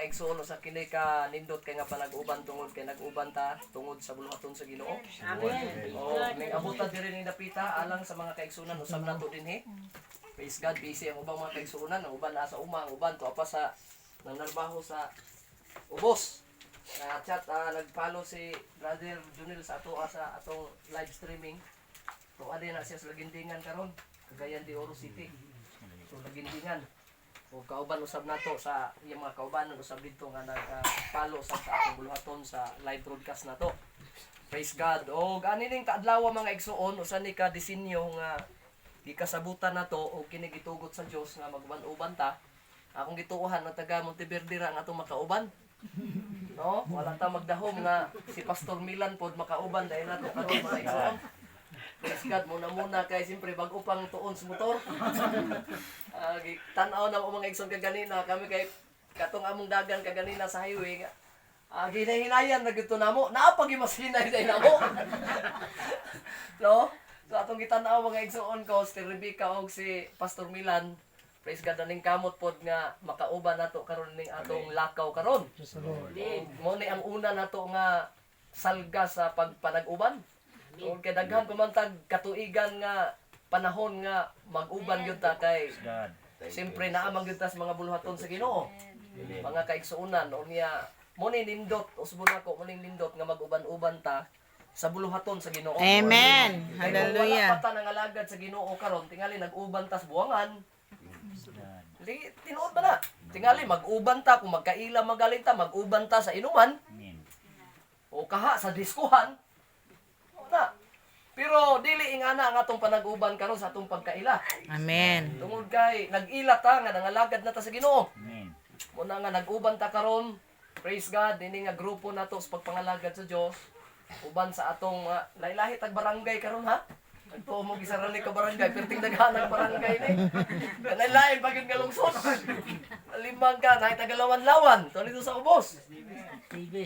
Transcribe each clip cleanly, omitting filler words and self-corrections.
mga igsoon sa kini ka nindot kay nga panag-uban tungod kay nag-uban ta tungod sa buluhaton sa Ginoo. Amen. Oh, ning abutan diri ni dapita alang sa mga kaigsunan usab nato dinhi. Praise God, busy ang ubang mga kaigsunan, ang uban nasa uma, ang uban to pa sa nanarbaho sa ubos. Chat nag-follow si Brother Junil sa ato sa atong live streaming. So adi na siya sa Lagindingan karon, Cagayan de Oro City. So Lagindingan. O kauban usab nato sa iyang mga kaubanan usab dito nga nag-follow sa atong buluhaton sa live broadcast nato. Praise God. O gani ning kaadlaw mga igsoon usa ni ka disenyo nga gikasabutan nato o kini gitugot sa Dios nga magban-uban ta. Akong gituohan na taga Monteverde ra nga atong makauban. No, wala ta magdahom nga si Pastor Milan pod makauban dahil nato karon mga igsoon. Praise God, muna kay siyempre bago pang tuon sa motor. Tan-aw na mga igsoon kaganina kami kay katong among dagan kaganina sa highway nga. Ginahinayan na gito namo, naapagi mas hinay day namo. No? So atong gitan-aw mga igsoon ko si Rebecca og si Pastor Milan. Praise God aning kamot pod nga makauban nato karon ning atong lakaw karon. Mo ni ang una nato nga salga sa pagpanag-uban. O kay daghan pamantag katuigan nga panahon nga mag-uban gyud ta kay siyempre naamang gyud ta sa mga buluhaton sa Ginoo. Mga kaigsuonan unya mo ni nindot usbon ako mo ni nindot nga mag-uban-uban ta sa buluhaton sa Ginoo. Amen. Kay Hallelujah. wala pa ta nangalagad sa Ginoo karon tingali nag-uban ta sa buwangan. Tinuod ba na? Tingali mag-uban ta kung magkaila magaling ta mag-uban ta sa inuman. O kaha sa diskuhan. Na. Pero dili ingana ang atong panag-uban karon sa atong pagkaila. Amen. Tungod kay nag-ila ta nga nangalagad na ta sa Ginoo. Amen. Muna nga nag-uban ta karon. Praise God, dinhi nga grupo nato sa pagpangalagad sa Dios. Uban sa atong lahi-lahi tag barangay karon ha. Nagtuo mo gisarali ka barangay, perting daghan ang barangay ni. Kanay lain pagin nga lungsod. Limang ka, nahay tagalawan-lawan. To dito sa ubos.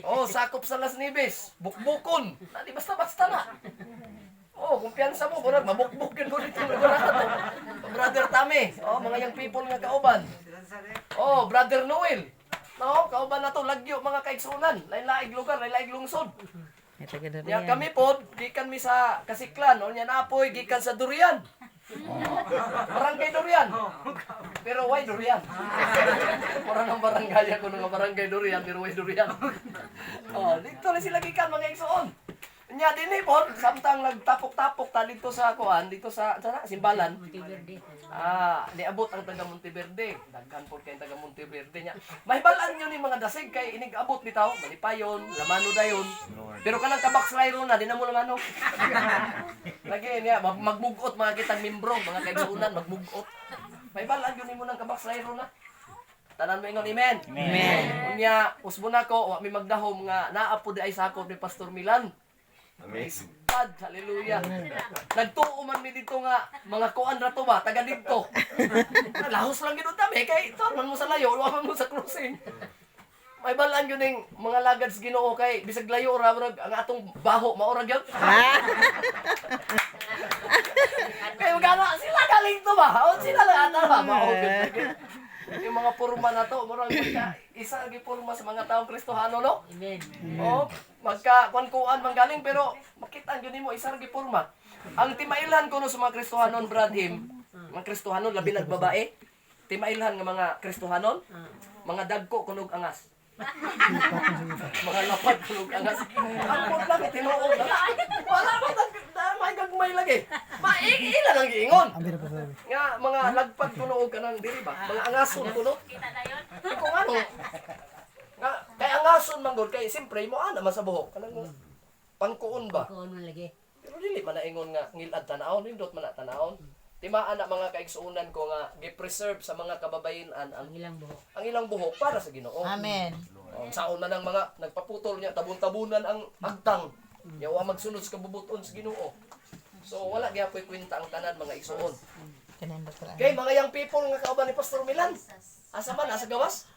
Oh, sakop sa Las Nieves, bukbukon. Na di basta-basta na. Oh, kumpiyansa mo, murag mabukbukin mo dito lugar nato. Brother Tami, oh, mga young people nga kauban. Oh, Brother Noel. No, kauban na to, lagyo mga kaigsunan. Lain-laing lugar, lain-laing lungsod. Ya kami pod gikan mi sa Kasiklan, unya naapoy gikan sa Durian. Barangay Durian. Pero why Durian? Mura ng barangay ako ng barangay Durian, pero why Durian? Oh, dito na sila gikan mga igsoon. Nya dinhi pod samtang nagtapok-tapok ta dito sa kuan, dito sa Simbalan. Niabot ang taga Monteverde. Daghan pod kay taga Monteverde nya. Mahibalan nyo ni mga dasig kay inig abot bitaw, malipayon, lamano dayon. Pero kanang kabakslayro na di na mo lamano. Lagi niya magmugot mga kitang membro, mga kaigsuonan magmugot. Mahibalan yun mo ng kabakslayro na. Tanan mo ingon amen. Amen. Unya usbon ako wa mi magdahom nga naa pod ay sakop ni Pastor Milan. Praise God, hallelujah. Nagtuo man mi dito nga mga kuan ra to ba taga dito. Lahos lang gid kami kay ito man mo sa layo, wa man mo sa crossing. May balaan yun yung mga lagad sa Ginoo kay bisag layo ra ang atong baho maurag yun. Kaya magana sila galing to ba? O sila lang ata ba? Maugod. Yung mga purma na to, murag magka isa lagi purma sa mga taong Kristohano no? Amen. O magka kuan man galing pero makita gyud nimo isa lagi purma. Ang timailhan kuno sa mga Kristohanon Bradim, mga Kristohanon labi nagbabae. Timailhan nga mga Kristohanon, mga dagko kunog angas. Mga lapad kunog angas. Ang pod lang tinuod na. Wala man may gagmay lagi. Maiila lang giingon. Nga mga lagpad kunog kanang diri ba? Mga angason kuno. Kita na yun. Kung ano? Nga kay angason man gud kay simpre mo ana man sa buhok kanang pangkuon ba? Kung ano lagi. Pero dili man na ingon nga ngilad tanawon nindot man na tanawon. Timaan na mga kaigsuonan ko nga gi-preserve sa mga kababayenan Ang ilang buhok. ang ilang buhok para sa Ginoo. Amen. Saon man ang mga nagpaputol niya tabun-tabunan ang agtang. Yawa magsunod sa kabubuton sa Ginoo. So wala gyapon kwenta ang tanan mga igsuon. Okay, mga young people nga kauban ni Pastor Milan. Asa man asa gawas?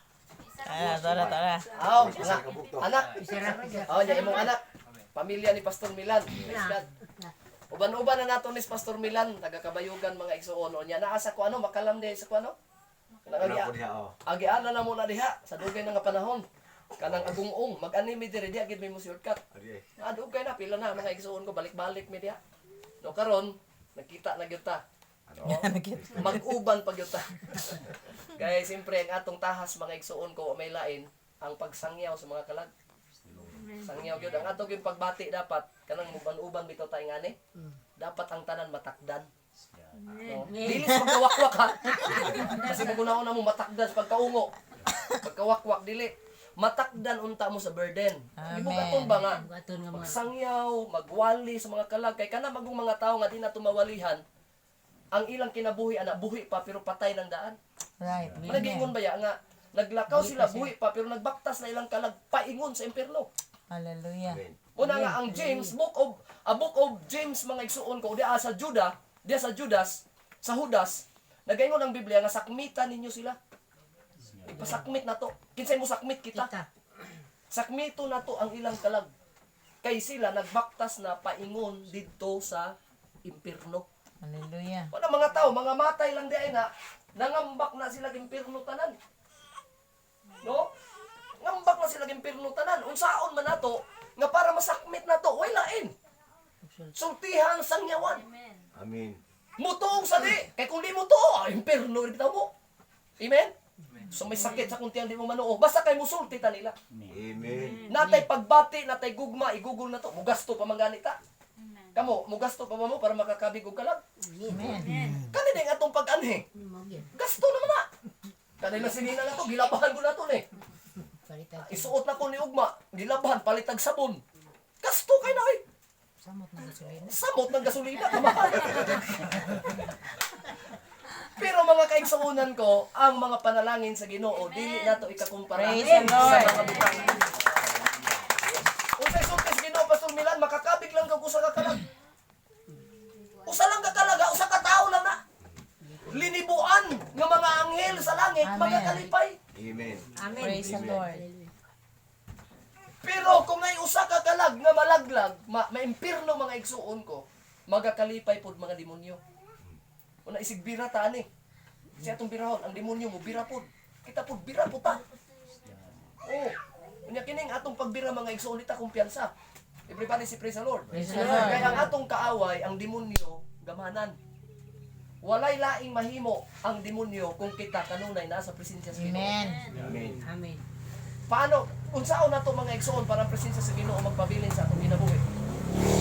Tara. Aw, anak. Oh, ya imong anak. Pamilya ni Pastor Milan. Praise God. Uban-uban na nato ni Pastor Milan, taga Kabayugan mga igsuon. Nya naa sa kuano makalam di sa kuano? Wala po diha, oh. Agiana na mo na diha sa dugay na nga panahon. Kanang agungong mag-anime diri diha gid may mo shortcut. Adi, Dugay na pila na mga igsuon ko balik-balik mi diha. No karon nakita na gyud ta. No? Mag-uban pa gyud ta. Kaya siyempre ang atong tahas mga igsuon ko may lain ang pagsangyaw sa mga kalag. Sangyaw gyud ang atong yung pagbati dapat kanang uban-uban bitaw ta ingani. Dapat ang tanan matakdan. No? Dili sa pagkawakwak ha. Kasi magunahon na mo matakdan sa pagkaungo. Pagkawakwak dili. Matakdan unta mo sa burden. Ibugaton ba nga? Bugaton nga mga Magsangyaw, magwali sa mga kalag kay kana magong mga tawo nga di na tumawalihan. Ang ilang kinabuhi ana buhi pa pero patay ng daan. Right. Nagingon ba ya nga naglakaw sila buhi pa pero nagbaktas na ilang kalag paingon sa impierno. Hallelujah. Amen. Una nga ang James book of James mga igsuon ko diha sa Judas sa Judas nagaingon ang Biblia nga sakmitan ninyo sila. Ipasakmit na to. Kinsay mo sakmit kita? kita. Sakmito na to ang ilang kalag. Kay sila nagbaktas na paingon didto sa impierno. Hallelujah. Wala mga tao, mga matay lang di ay na nangambak na sila impierno tanan. No? Ngambak na sila impierno tanan. Unsaon man nato nga para masakmit na to, way lain. Sultihan sangyawan. Amen. Mutuong sa di. Kay kung di mo to, impierno rin kita mo. Amen? So may sakit sa kuntiang di mo manuo. Basta kay musulti ta nila. Amen. Natay pagbati, natay gugma, igugol na to. Mugasto pa manganita. Kamo, mugasto pa ba mo para makakabig og kalag? Amen. Kani din atong pag-anhi. Gasto naman na. Kani na sinina na to, gilabahan ko na to ni. Palitan. Isuot na ko ni ugma, gilabahan, palitag sabon. Gasto kay na eh. Samot na gasolina. Samot ng gasolina, kamahal. Pero mga kaigsuunan ko, ang mga panalangin sa Ginoo, dili nato ikakumpara Praise sa the Lord. mga butang. Unsay sulti sa Ginoo, Pastor Milan, makakabig lang kag usa ka kalag. Usa lang ka kalaga, usa ka tawo lang na. Linibuan nga mga anghel sa langit, Amen. magakalipay. Amen. Amen. Praise the Lord. Pero kung ngay usa ka kalag nga malaglag, maimpirno mga igsuon ko, magakalipay pod mga demonyo. Una isig bira ta ani. Siya atong birahon, ang demonyo mo bira pod. Kita pod bira po ta. Oh. Unya kining atong pagbira mga igsuon nita kumpiyansa. Everybody say praise the Lord. Praise the Lord. Kaya ang atong kaaway, ang demonyo gamanan. Walay laing mahimo ang demonyo kung kita kanunay nasa presensya sa Ginoo. Amen. Amen. Amen. Paano unsaon nato mga igsoon para ang presensya sa Ginoo magpabilin sa atong kinabuhi?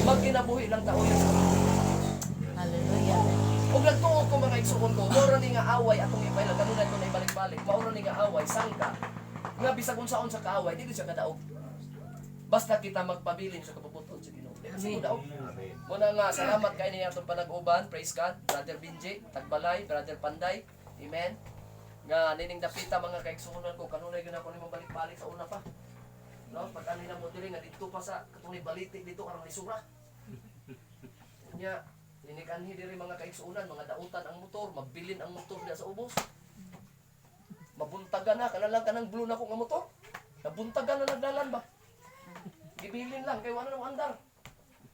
Magkinabuhi lang ta uyon sa Hallelujah. ug nagtuo ko mga igsuon ko, moro ni nga away atong ipailan kanunay to na ibalik-balik. Moro ni nga away sangka. Nga bisag unsaon sa kaaway, dili siya kadaog. Basta kita magpabilin sa kabubuton sa Ginoo. Dili siya kadaog. Amen. Muna nga, salamat kayo niya itong panag-uban. Praise God. Brother Binji, Tagbalay, Brother Panday. Amen. Nga, nining dapita mga kaigsuunan ko. Kanunay yun ako ni balik-balik sa una pa. No? Pag ano na mo dili nga dito pa sa katong baliti dito karang lisura. Nya, ninig-anhi diri mga kaigsuunan, mga dautan ang motor, mabilin ang motor diya sa ubos. Mabuntagan na, kanalang kanang blue na ko nga motor. Nabuntagan na nagdalan ba? Gibilin lang, kay wala na mo andar.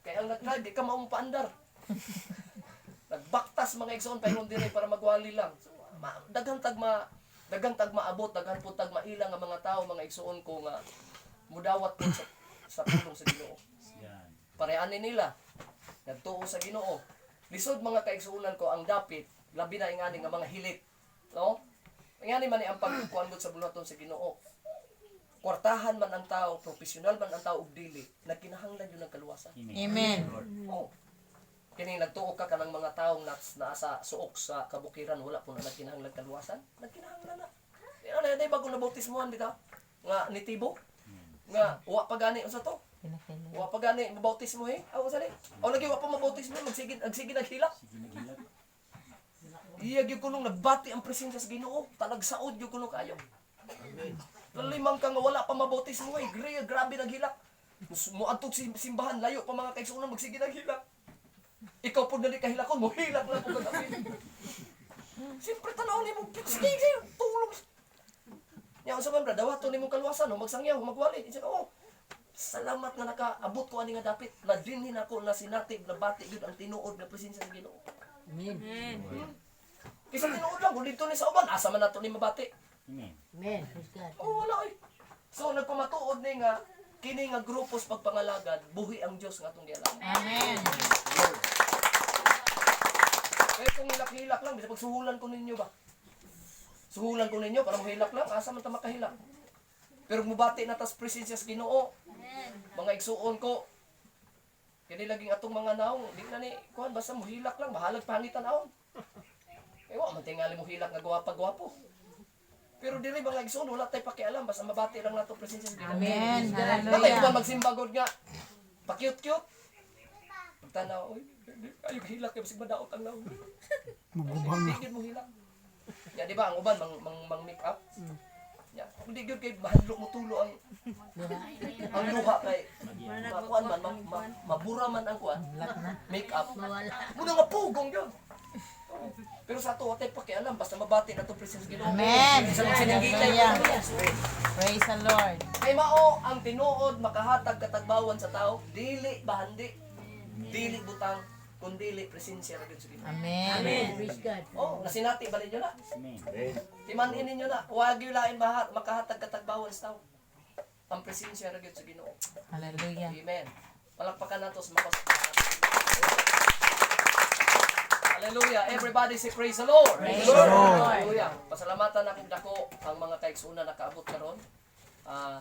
Kaya ang nag-drive, di ka maumpa-andar. Nagbaktas mga igsoon pa yung dire para magwali lang. So, daghang tag maabot, daghang po tag mailang ang mga tao, mga igsoon ko nga mudawat po sa pulong sa Ginoo. Parehanin nila. Nagtuo sa Ginoo. Lisod mga kaigsuunan ko ang dapit, labi na ingani nga mga hilit. No? Ingani man ni ang pagkuanbot sa bulaton sa Ginoo. Kwartahan man ang tao, profesional man ang tao ug dili, nagkinahanglan yun ng kaluwasan. Amen. Oh. Kini nagtuo ka kanang mga taong nasa suok sa kabukiran wala po na nagkinahanglan kaluwasan, nagkinahanglan na. Ano na day bago nabautismohan bitaw? Nga nitibo? Nga wa pa gani unsa to? Wa pa gani mabautismo Aw sa ni. Aw lagi wa pa mabautismo magsigid naghilak. Iya gyud kuno nagbati ang presensya sa Ginoo, talagsaod gyud kuno kayo. Lalimang ka nga wala pa mabautismo grabe naghilak. Mo adtog simbahan layo pa mga kaigsuonan magsige naghilak. Ikaw po dali kahilakon mo hilak na po kagabi. Siyempre tanaw nimo sige tulong. Nya unsa man bra dawaton nimo kaluwasan magsangyaw magwali isa ka salamat nga nakaabot ko ani nga dapit nadinhin ako na sinatib na bati gyud ang tinuod nga presensya sa Ginoo. Amen. Kisa tinuod lang, kung dito ni sa uban, asa man nato ni mabati. Amen. Praise God. Oh, wala eh. So, nagpamatuod ni nga, kini nga grupos pagpangalagad, buhi ang Diyos nga itong dialam. Amen. Kaya kung hilak-hilak lang, bisa pagsuhulan ko ninyo ba? Suhulan ko ninyo, para mahilak lang, asa man ta makahilak. Pero mubati na tas presensya sa Ginoo. Mga igsuon ko, kini laging atong mga naong, di na ni, kuhan, basta mohilak lang, bahalag pangitan naong. Ewa, man tingali mohilak nga gwapa-gwapo. Pero dili mga igsuon, wala tayo pakialam, basta mabati lang nato presensya sa Ginoo. Amen. Natay Hallelujah. ko ba magsimbagod nga, pa-cute-cute. Pagtanaw, oy, ayog hilak, kaya basig madaot ang naong. Magubang na. Tigil mo hilak. Ya, di ba, ang uban, mang make up. Ya, hindi gyud kay mahadlok mo tulo ang luha kay kuan man mabura man ang kuan make up muna nga pugong yun. Pero sa ato tay pakialam basta mabati na to presence Ginoo. Amen. Sa sinagitay Hallelujah. Praise the Lord. kay mao ang tinuod makahatag katagbawan sa tao dili bahandi dili butang kundi presensya ra gyud sa Ginoo. Amen. Praise God. Oh, nasinati ba ninyo na? Amen. Timanin ninyo na, huwag yung lain makahatag katagbawan sa tao. Ang presensya ra gyud sa Ginoo. Hallelujah. Amen. Palakpakan nato sa makos. Hallelujah. Everybody say praise the Lord. Praise the Lord. Hallelujah. Pasalamatan ako dako ang mga kaiksuna nakaabot karon.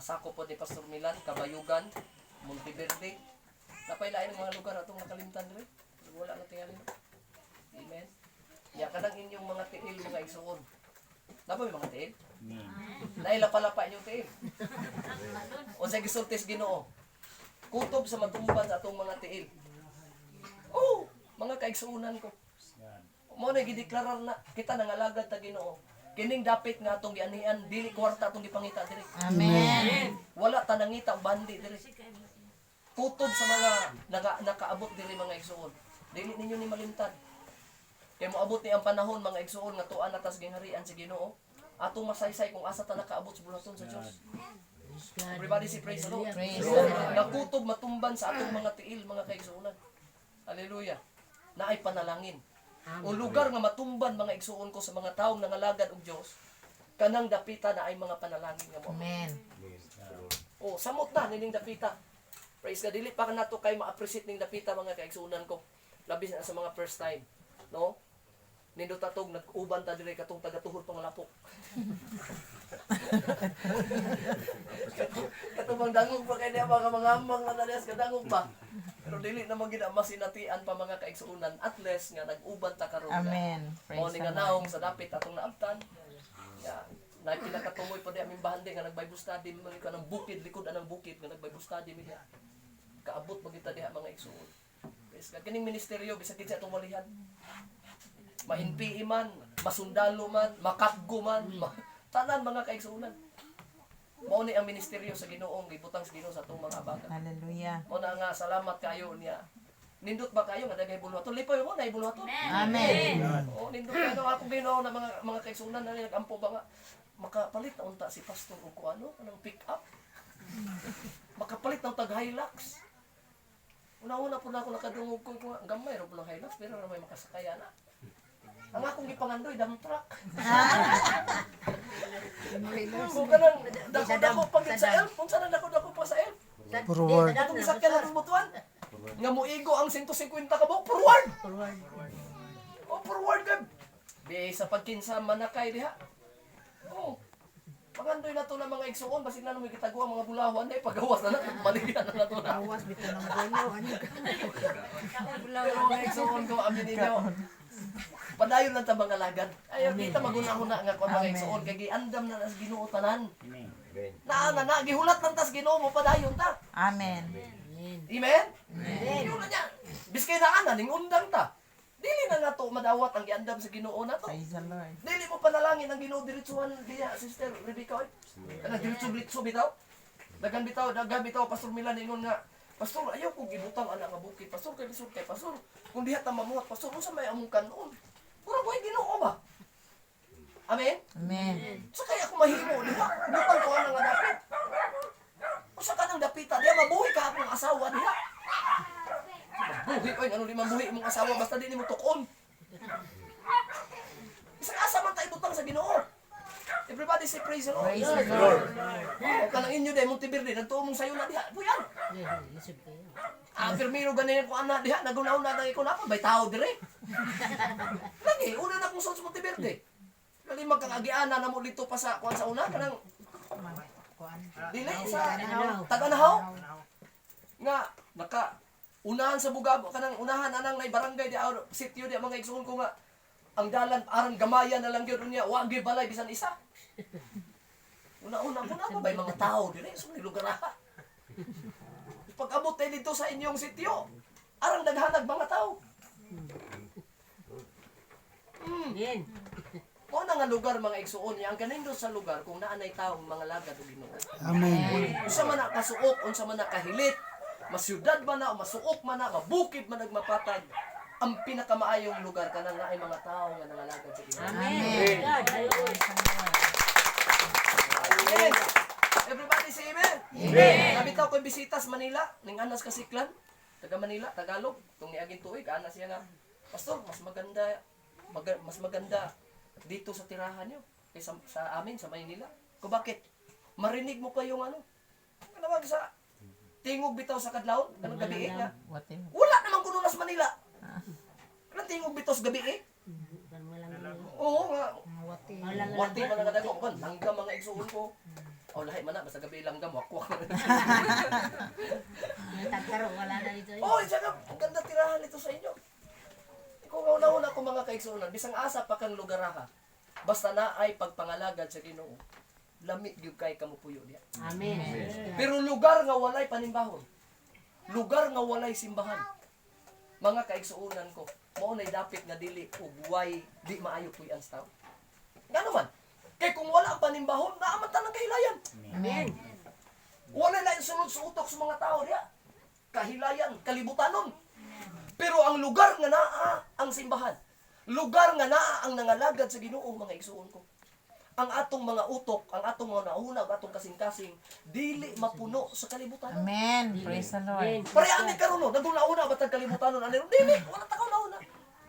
Sako po ni Pastor Milan, Kabayugan, Monteverde. Napailain ang mga lugar atong nakalimtan diri. Wala na tingali. Amen. Ya kadang inyong mga tiil mga igsuon. Napa may mga tiil? Nailapalapa inyong tiil. O sa gisultis Ginoo. Kutob sa matumban sa atong mga tiil. Oh, mga kaigsuunan ko. Mo na gideklarar na kita nangalagad ta Ginoo. Kining dapit nga atong gianian dili kwarta atong gipangita diri. Amen. Wala ta nangita og bandi diri. Kutob sa mga nakaabot diri mga igsuon. Dili ninyo ni malimtan. Kaya moabot ni ang panahon mga igsuon nga tuan na tas gingharian si Ginoo. Atong masaysay kung asa ta nakaabot sa bulaton sa Dios. Everybody say praise the Lord. Praise the Lord. Nakutob matumban sa atong mga tiil mga kaigsuonan. Hallelujah. Naay panalangin. O lugar nga matumban mga igsuon ko sa mga taong nangalagad og Dios. Kanang dapita na ay mga panalangin nga mo. Amen. O samot na nining dapita. Praise God, dili pa ka nato kay ma-appreciate ning dapita mga kaigsuonan ko. Labis na sa mga first time, no? Nindot tatog nag-uban ta diri katong taga-tuhod pangalapok. Katong dangog pa kay niya mga amang na nalias kadangog pa. Pero dili na man gid masinatian pa mga kaigsuonan at least nga nag-uban ta karon. Amen. Mo Praise ni the nga Lord. naong sa dapit atong naabtan. Ya, na pinakatumoy pa di aming bahandi nga nag-Bible study man ka ng bukid likod anang bukid nga nag-Bible study mi diha. Kaabot magita diha mga igsuon. Praise God. Kining ministeryo bisag kinsa atong walihan. Ma-NPE man, masundalo man, makapgo man, tanan mga kaigsuonan. Mao ni ang ministeryo sa Ginoong gibutang sa Ginoo sa atong mga abaga. Hallelujah. Mao na nga salamat kayo niya. Nindot ba kayo nga dagay bulwaton? Lipoy mo na ibulwaton. Amen. Oo, nindot kayo akong Ginoo na mga kaigsuonan na nag-ampo ba nga makapalit na unta si pastor og kuano anong pick up. Makapalit ng tag Hilux. Una-una po na ako nakadungog ko gamay ro po ng Hilux pero may makasakaya na. Ang akong gipangandoy dump truck. Kung kanang dako pagit sa elf, kung saan dako pa sa elf. Forward. Atong sakyan na butuan. Nga moigo ang 150 ka buok forward. Oh, forward gab. Bi sa pagkinsa manakay diha. Oh. Pangandoy na to ng mga igsuon basin na may gitago ang mga bulawan ay pagawas na maligyan na to na. Awas bito ng gulo. Mga igsuon ko amin ninyo. Padayon lang ta mga lagad. Ayaw kita maguna-una nga kon mga igsuon kay giandam na nas Ginoo tanan. Amen. Na gihulat lang tas Ginoo mo padayon ta. Amen. Amen? Yun na niya. Biskay na ana ning undang ta. Dili na nato madawat ang giandam sa Ginoo nato. Praise the Lord. Dili mo panalangin ang Ginoo diretsuhan diya Sister Rebecca. Kana diretso bitaw. Dagan bitaw Pastor Milan ingon nga Pastor, ayaw kong gibutang anak nga bukid. Pastor, kay Pastor. Kung diha ta mamuhat, Pastor, unsa may among kanon? Pura ko Ginoo ba? Amen? Amen. Sa kaya ako mahimo, di ba? Butang ko ang nga dapit. Usa ka nang dapita, diha mabuhi ka akong asawa diha. Mabuhi, oy, ano di mabuhi mong asawa, basta di mo tukon. butang sa Ginoo. Everybody say praise the Lord. Praise the Lord. O kanang inyo day Monteverde nagtuo mong sayo na diha. Buyan. Isip kayo. Pirmiro ganin ko ana diha nagunaw-una nang ikaw na pa bay tao dire. Lagi una na kung sa Monteverde. Kali magkakagiana na mo dito pa sa kuan sa una kanang dili sa Taganahaw. Nga naka unahan sa Bugabo kanang unahan anang nay barangay di sitio di mga igsoon ko nga ang dalan aron gamayan na lang gyud unya wa gyud balay bisan isa. Una-una pa bay mga tao dire sa lugar ha. Pag-abot tayo dito sa inyong sitio, arang naghanag mga tao. Amen. Kung na nga lugar mga igsuon niya, ang ganin doon sa lugar kung naanay taong mga lagad o Ginoo. Amen. Unsa man na kasuok, unsa man na kahilit, masyudad man na, o masuok man na, mabukid man nagmapatag, ang pinakamaayong lugar kanang naay mga tao nga nangalagad sa Ginoo. Amen. God, Amen. Everybody say amen. Amen. Nabitaw ko'y bisitas Manila, ning anas kasiklan, taga Manila, Tagalog, tung niaging tuig, anas siya nga, Pastor, mas maganda dito sa tirahan nyo kaysa sa amin, sa Maynila. Kung bakit? Marinig mo pa yung ano, kanawag sa tingog bitaw sa kadlawon, kanang gabi nga. Wala namang kuno na sa Manila. Kanang tingog bitaw sa gabi Oo nga. Wati man nga dako kon, langgam mga igsuon ko. O lahi man na basta gabi langgam wakwak. Tagkaro, wala na dito. Oh, siya ang ganda tirahan nito sa inyo. Kung una-una ko mga kaigsuonan, bisang asa pa kang lugar ha. Basta na ay pagpangalagad sa Ginoo. Lami gyud kay kamupuyo diha. Amen. Pero lugar nga walay panimbahon. Lugar nga walay simbahan. Mga kaigsuonan ko, mao nay dapit nga dili ug way di maayo puy-an sa tao. Ngano man? Kay kung wala ang panimbahon, naaman ta ng kahilayan. Amen. Wala na sunod sa utok sa mga tao diha. Kahilayan, kalibutanon. Pero ang lugar nga naa ang simbahan. Lugar nga naa ang nangalagad sa Ginoo mga igsuon ko. Ang atong mga utok, ang atong mga nauna, ang atong kasing-kasing dili mapuno sa kalibutan. Amen. Praise the Lord. Pare ani karon no, naguna-una batag kalibutanon ani dili wala ta kauna.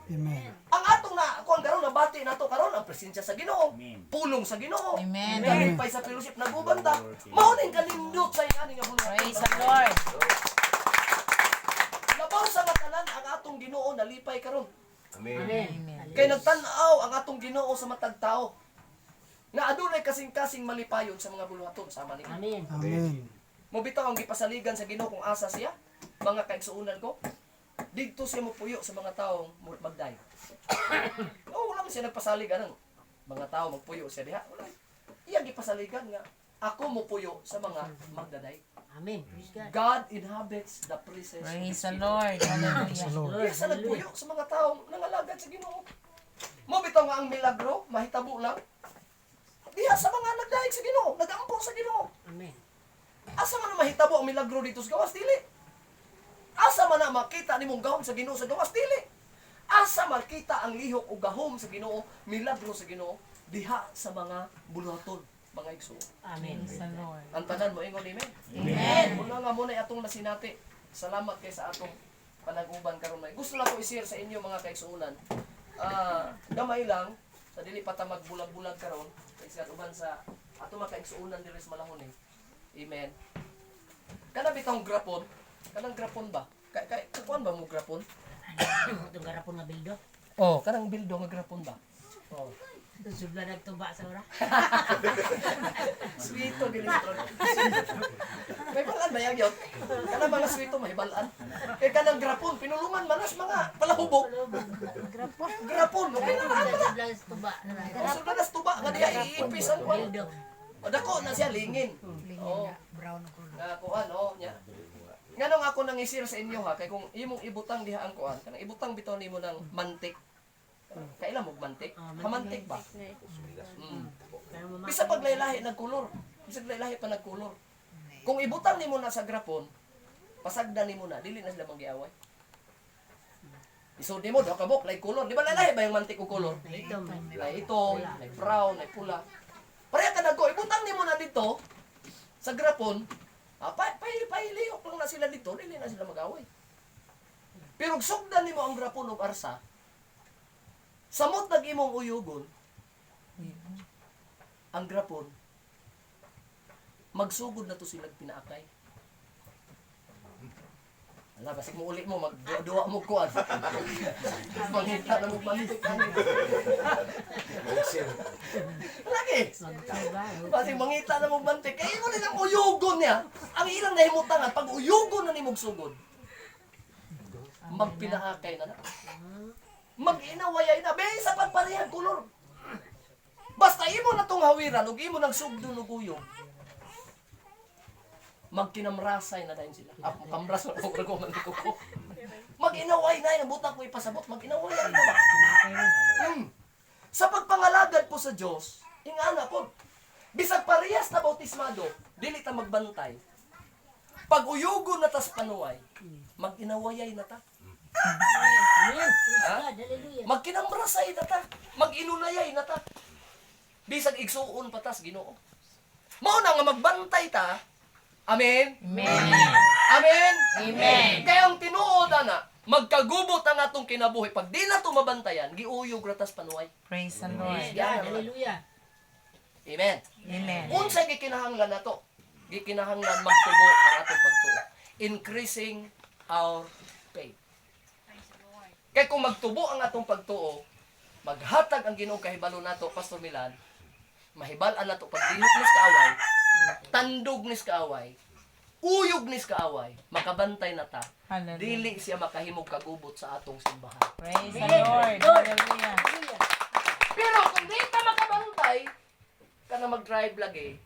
Amen. Ang atong na kuan karon nabati nato karon ang presensya sa Ginoo. Pulong sa Ginoo. Amen. Kalipay sa fellowship nagubanta. Mao ning kalindot sa ingani nga bulan. Praise the Lord. Labaw sa matanan ang atong Ginoo nalipay karon. Amen. Amen. Kay nagtan-aw ang atong Ginoo sa matag tao. Nga adunay kasing-kasing malipayon sa mga buluhaton sama ni. Amen. Amen. Mo bitaw ang gipasaligan sa Ginoo kung asa siya. Mga kaigsuonan ko. Dito siya mopuyo sa mga taong magday. Wala man siya nagpasalig anang mga tao magpuyo siya diha. Wala. Iya gipasaligan nga ako mopuyo sa mga magdaday. Amen. Praise God. God inhabits the praises. of Praise His the people. Lord. Hallelujah. Lord. Iya sa nagpuyo sa mga taong nangalagad sa Ginoo. Mo bitaw nga ang milagro mahitabo lang. Diha sa mga nagdaig sa Ginoo, nag-ampo sa Ginoo. Amen. Asa man na mahitabo ang milagro dito sa gawas dili? Asa man na makita nimong gahom sa Ginoo sa gawas dili? Asa makita ang lihok o gahom sa Ginoo, milagro sa Ginoo diha sa mga buluhaton, mga igsuon. Amen. Praise the Lord. Ang tanan mo ingon amen. Amen. Una nga muna atong nasinati. Salamat kay sa atong panag-uban karon may. Gusto lang ko i-share sa inyo mga kaigsuonan. Gamay lang sa dili pa ta magbulag-bulag karon kaysa uban sa ato mga kaigsuonan diri sa Malahon eh. Amen. Kana bitong grapon, kanang grapon ba? Kay kuan ba mo grapon? Itong garapon nga bildo. Oh, kanang bildo nga grapon ba? Oh. Subla nagtuba sa ora. Sweeto ginito. May balaan ba yun? Kanang mga sweeto may balaan. Kay kanang grapon pinulungan manas mga palahubog. Grapon, okay na lang. Subla tuba. Gusto na nas tuba nga diya iipis ang kuan. Bildo. O dako na siya lingin. Oh, Brown ang kulay. nga kuan oh nya. Nganong ako nang i-share sa inyo ha kay kung imong ibutang diha ang kuan, kanang ibutang bitaw nimo ng mantik. Kailan mo mantik? Hamantik ba? Bisa paglaylahi nagkulor. Bisa paglaylahi pa nagkulor. Kung ibutang nimo na sa grapon, pasagdan nimo na, dili na sila magiaway. Isod nimo daw kabok lay kulor. Di ba laylahi ba yung mantik o kulor? Ito. Lay ito, lay brown, lay pula. Pareha ka nagko, ibutang nimo na dito sa grapon. Pahilihok lang na sila dito, dili na sila mag-away. Pero sugdan nimo ang grapon og arsa, samot nag imong uyugon, ang grapon, magsugod na to sila pinaakay. Ala, basig mo uli mo, magduwa mo kuwan. Mangita na mo balik. Lagi! Magtuba. Basig mangita na mo bantik. Kaya mo rin ang uyugon niya. Ang ilang nahimutangan, pag uyugon na ni mong sugod, magpinaakay na na. Mag-inawayay na. Be, sa pagparehang kulor. Basta imo na tong hawiran, ug imo nang sugdo ng uyog. Magkinamrasay na dahil sila. Kamras na ako man ko. Mag-inaway na, nabutan ko ipasabot. Mag-inaway na ba? Sa pagpangalagad po sa Diyos, ingana po, bisag parehas na bautismado, dili ta magbantay. Pag uyugo na tas panuway, mag-inawayay na ta. Amen. Praise God. Hallelujah. Magkinamrasay na ta. Mag-inunayay na ta. Bisag igsuon patas Ginoo. Mao na nga magbantay ta. Amen. Amen. Amen. Amen. Kaya ang tinuod na magkagubot ang atong kinabuhi. Pag di na to mabantayan, giuyog ratas panuway. Praise the Praise Lord. God. Hallelujah. Amen. Amen. Unsa gikinahanglan nato? Gikinahanglan magtubo ang atong pagtuo. Increasing our faith. Kaya kung magtubo ang atong pagtuo, maghatag ang Ginoo kahibalo nato, Pastor Milan, mahibal-an nato pagdihok nis kaaway, tandog nis kaaway, uyog nis kaaway, makabantay na ta. Hallelujah. Dili siya makahimog kagubot sa atong simbahan. Praise the Lord. Hallelujah. Hallelujah. Pero kung di ka makabantay, ka na mag-drive lagi,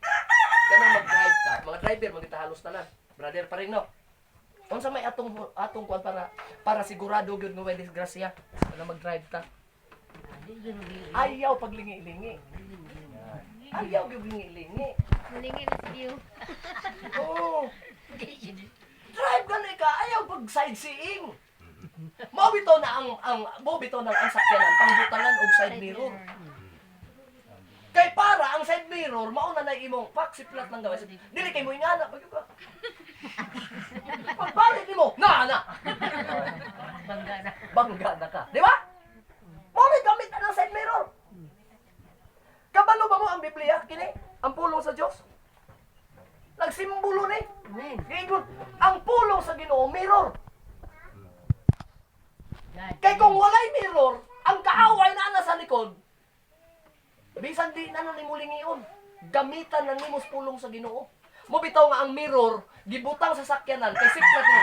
ka na mag-drive ka, mga driver, magita halos tanan. Brother pa rin, no? Unsa may atong kuan para sigurado gyud nga may disgrasya na mag-drive ta. Ayaw paglingi-lingi. Ayaw gyud lingi-lingi. Hulingi na si Dio. Oo. Drive gani ka, ayaw pag sightseeing. Mao bitaw na ang sakyanan pangbutangan og side mirror. Kay para ang side mirror mao na imong paksiplat ng gawas. Dili kay mo ingana pag ka. Pagbalik nimo, na. Bangga na ka. Di ba? Mao ni gamit na ng side mirror. Kabalo ba mo ang Biblia kini? Ang pulong sa Dios? Nagsimbolo ni. Amen. Giingon, ang pulong sa Ginoo mirror. God. Kay kung walay mirror, ang kaaway na sa likod, bisan di na nimo lingion. Gamitan na nimo sa pulong sa Ginoo. Mo bitaw nga ang mirror gibutang sa sakyanan kay siklat mo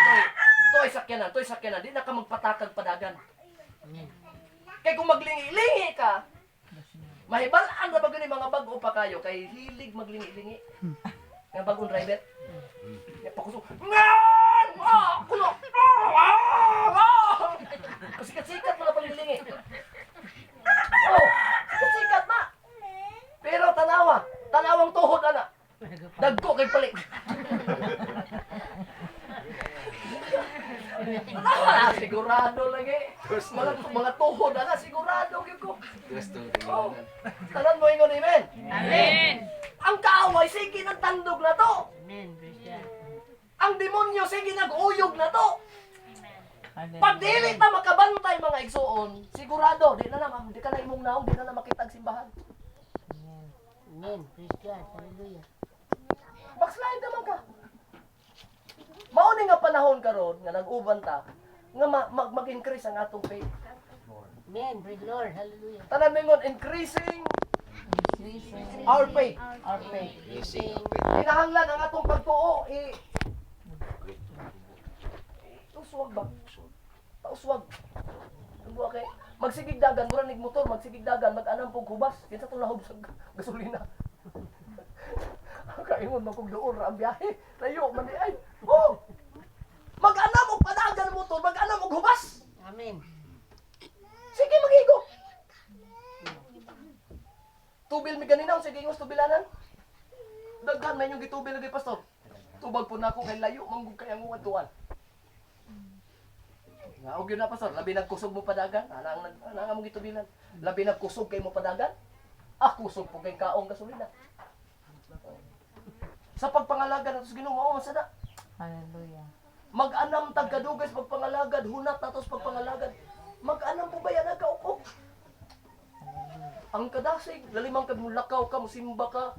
toy sakyanan, di na ka magpatakag padagan. Amen. Kay kung maglingi-lingi ka, mahibal-an na ba gani mga bag-o pa kayo kay hilig maglingi-lingi. Nga bagong driver. Ya pakusog. Ngan! Kulo! Sikat-sikat mo na paglilingi. Oh, sikat na. Pero tanawang tuhod ana. Dagko kay palik. Sigurado lagi. Mga tuhod ana sigurado gyud ko. Oh, tanan mo ingon amen. Amen. Ang kaaway sige nagtandog na to. Amen. Praise God. Ang demonyo sige nag-uyog na to. Hallelujah. Pag dili na makabantay mga igsuon, sigurado di ka na imong naong, di na makitag simbahan. Amen. Praise God. Hallelujah. Backslide naman ka. Mao ni nga panahon karon nga nag-uban ta nga mag-increase ang atong faith. Amen. Praise the Lord. Hallelujah. Tanan mingon increasing our faith. Our faith. Kinahanglan ang atong pagtuo uswag ba? Uswag. Ano kay magsigigdagan mura nig motor, magsigigdagan mag-anam pog hubas, kinsa to lahob sa gasolina. Kaingon man kog duol ra ang biyahe. Layo man di ay. Oh! Mag-anam og padagan motor, mag-anam og hubas. Amen. Sige maghigo. Tubil mi ganinaw sige ingos tubilanan. Daghan man yung gitubil lagi pastor. Tubag po nako kay layo manggug kay ang tuwan. Nga og yun na pastor, labi nagkusog mo padagan, ana mo gitubilan. Labi nagkusog kay mo padagan. Kusog po kay kaong gasolina. Sa pagpangalaga nato sa Ginoo mao man sada. Hallelujah. Mag-anam tag kadugay sa pagpangalagad, hunat nato sa pagpangalagad. Mag-anam po ba yan nagkaukok? ang kadasig, lalimang ka mulakaw ka, musimba ka,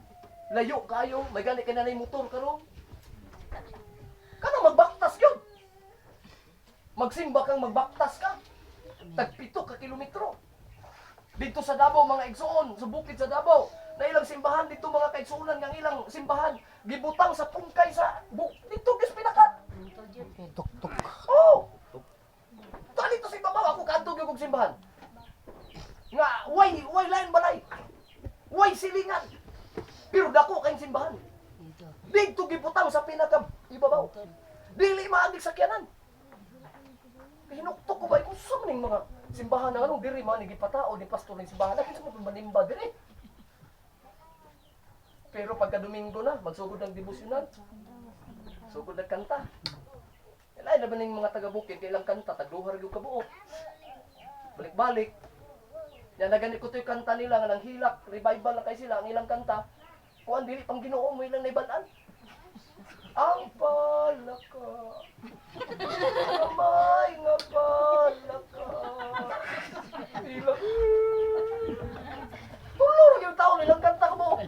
layo kayo, may gani ka na motor karon. Kana magbaktas yun. Magsimba kang magbaktas ka. Tagpito ka kilometro. Dito sa Davao, mga igsoon, sa bukid sa Davao, na ilang simbahan dito mga kaigsuonan ng ilang simbahan, gibutang sa pungkay sa dito gis pinakat. Tuk-tuk. Oh! Tali to sa ibabaw, ako kadtog yung kong simbahan. Nga, way lain balay. Way silingan. Pero dako kayong simbahan. Dito. Dito gibutang sa pinaka ibabaw. Dili maagig sakyanan. Hinuktok ko ba kung sa maning mga simbahan na anong diri man gipatao ni pastor ng simbahan na kinsa mo manimba diri. Pero pagka Domingo na, magsugod ng devotional. Sugod ng kanta. Ilay na ba ng mga taga-bukid, ilang kanta, tagluhar yung kabuo. Balik-balik. Yan, naganit ko ito yung kanta nila, nga ng hilak, revival na kayo sila, ang ilang kanta. Kuan, dili pang Ginoo mo ilang naibalaan. Ang palaka, kamay nga palaka. Ilang, tulor yung tao nilang kanta ka mo.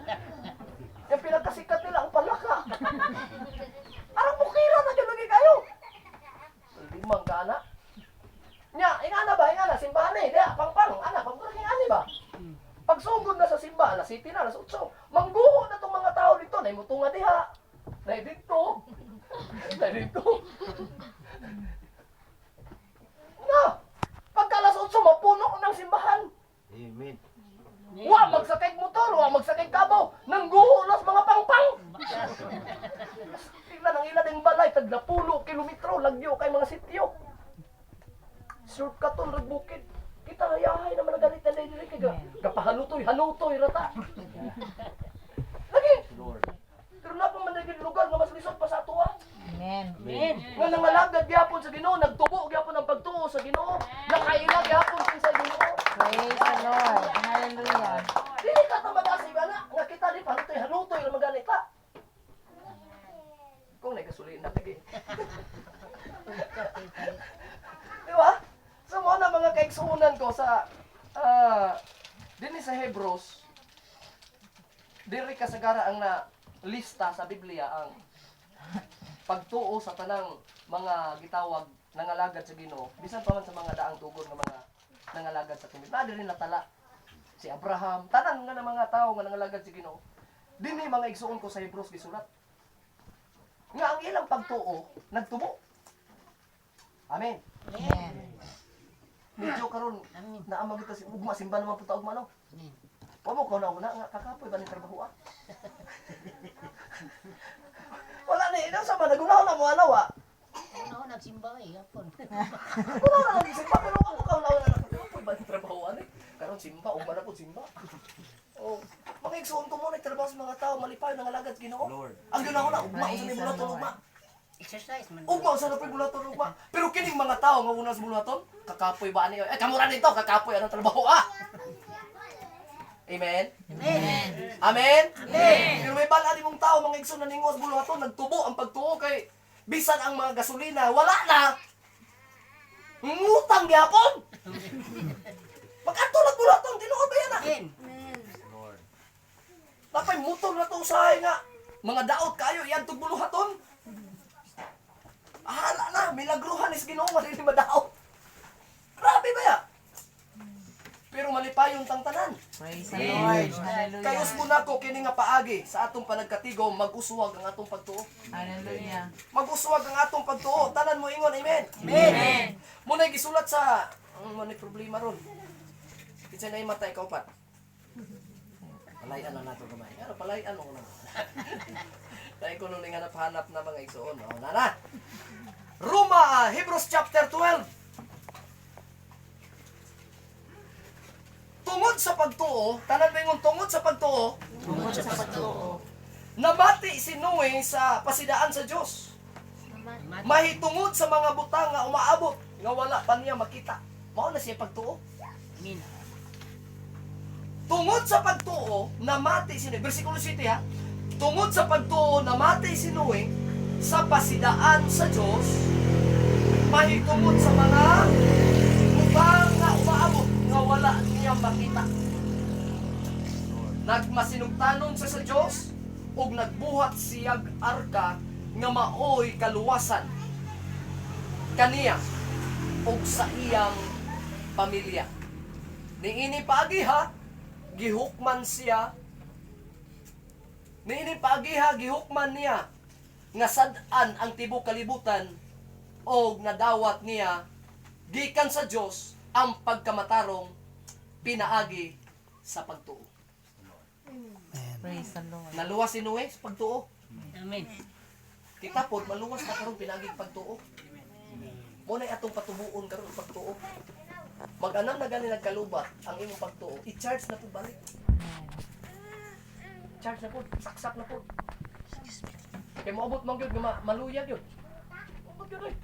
Yung pinagkasikat nila, ang palaka. Arang bukira na dyan lagi kayo. Limang ka, anak. Nya, ingana ba, ingana, simbahan eh, diya, pang-pang, anak, pang-pang, ingani ba? Pagsugod na sa simbahan, alas 7 na, alas 8, mangguho na itong mga tao dito, naimutunga diha, naidito, naidito. Na, pagka alas 8, mapuno ng simbahan. Amen. Wa magsakay motor, wa magsakay kabaw, nangguho na sa mga pang-pang. Tingnan ang ila ding balay, tag 10 kilometro, lagyo kay mga sityo. Shortcut on ragbukid. Kita hayahay naman ang galit na dahil kay hanutoy rata. Lagi. Pero na pa man naging lugar nga mas lisod pa sa atuwa. Amen. Amen. Nga nangalagad gyapon sa Ginoo, nagtubo gyapon ang pagtuo sa Ginoo, nakailag gyapon sa Ginoo. Praise the Lord. Hallelujah. Dili ka ta madasi bala, nga kita di hanutoy ra magalit ta. Kung nagasulina lagi. Di ba? So mo na mga kaigsuunan ko sa dinhi sa Hebrews, diri kasagara ang na lista sa Biblia ang pagtuo sa tanang mga gitawag nangalagad sa Ginoo, bisan pa man sa mga daang tugon nga mga nangalagad sa Ginoo. Na diri natala si Abraham, tanan nga ng mga tao nga nangalagad sa Ginoo. Dinhi mga igsuon ko sa Hebrews gisulat. Nga ang ilang pagtuo nagtubo. Amen. Amen. Medyo karon naamag ito si ugma simba naman punta ugma no. Amen. Wa mo ko na una nga kakapoy ba ni trabaho ah. Wala ni ina sa managunaw na mo ano wa. Ako nagsimba eh, yapon. Wala na lagi simba pero ako ka na kakapoy ba ni trabaho ani. Karon simba ugma na po simba. Oh, mga igsuon ko mo nagtrabaho sa mga tao malipay nangalagad Ginoo. Lord. Ang ginawa na ugma usa ni bulaton ugma. Exercise man. Ugma usa na pay bulaton ugma. Pero kining mga tao nga una sa bulaton, kakapoy ba ani? Kamura dito kakapoy anong trabaho ah. Amen. Amen. Amen? Amen. Pero may bala mong tao, mga igsoon na ningos buluhaton, nagtubo ang pagtuo kay bisan ang mga gasolina, wala na. Ngutang gyapon. Magkatulad buluhaton, tinuod ba yan ah? Amen. Lord. Napay motor na to usahay nga. Mga daot kayo, yan to buluhaton. Ahala na, milagruhan is Ginoo nga dili madaot. Grabe ba ya? Pero malipayon tang tanan. Praise the Lord. Hallelujah. Kayos mo na ko kini nga paagi sa atong panagkatigo, mag-uswag ang atong pagtuo. Hallelujah. Mag-uswag ang atong pagtuo. Tanan mo ingon, amen. Amen. Muna gisulat sa may problema ron. Kitsa na imatay ka upat. Palayan na nato gamay. Ano palayan mo na. Dahil ko nung nga napahanap na mga igsoon. O, nana. Hebrews chapter 12. Tungod sa pagtuo, tanan mo ingon tungod sa pagtuo, nabati si Noe sa pasidaan sa Dios. Mahitungod sa mga butang nga umaabot nga wala pa niya makita. Mao na siya pagtuo. Amen. Tungod sa pagtuo, namati si Noe. Versikulo 7 ha. Tungod sa pagtuo, namati si Noe sa pasidaan sa Dios. Mahitungod sa mga butang nga umaabot nga wala niya makita. nagmasinugtanon siya sa Dios ug nagbuhat siyag arka nga maoy kaluwasan kaniya ug sa iyang pamilya. Niini paagi ha, gihukman siya. Niini paagi ha, gihukman niya nga sad-an ang tibuok kalibutan og nadawat niya gikan sa Dios ang pagkamatarong pinaagi sa pagtuo. Praise the Lord. Naluwas si Noe sa pagtuo. Amen. Kita pod maluwas na karon pinaagi pagtuo. Mo na atong patubuon karon ang pagtuo. Mag-anam na gani nagkalubat ang imong pagtuo, i-charge na po balik. Charge na po, saksak na po. Kaya maabot man gyud nga maluya gyud. Maabot gyud ay.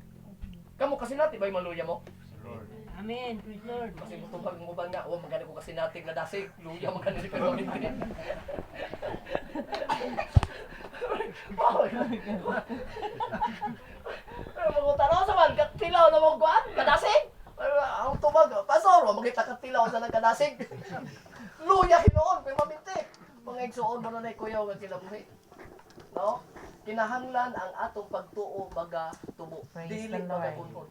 Kamo kasi nati bay maluya mo? Amen. Praise Lord. Kasi mutubag mo ba nga, o magani ko kasi nating na dasig, luya magani ni pero hindi. Mga tanaw sa man, katilaw na mong kuan, kadasig. Ang tubag, pasor, magkita katilaw sa nagkadasig. Luya hinoon, kay maminti. Mga igsuon mo na na kuyaw nga kinabuhi. No? Kinahanglan ang atong pagtuo baga tubo. Praise Dili the Lord. baga bunhon.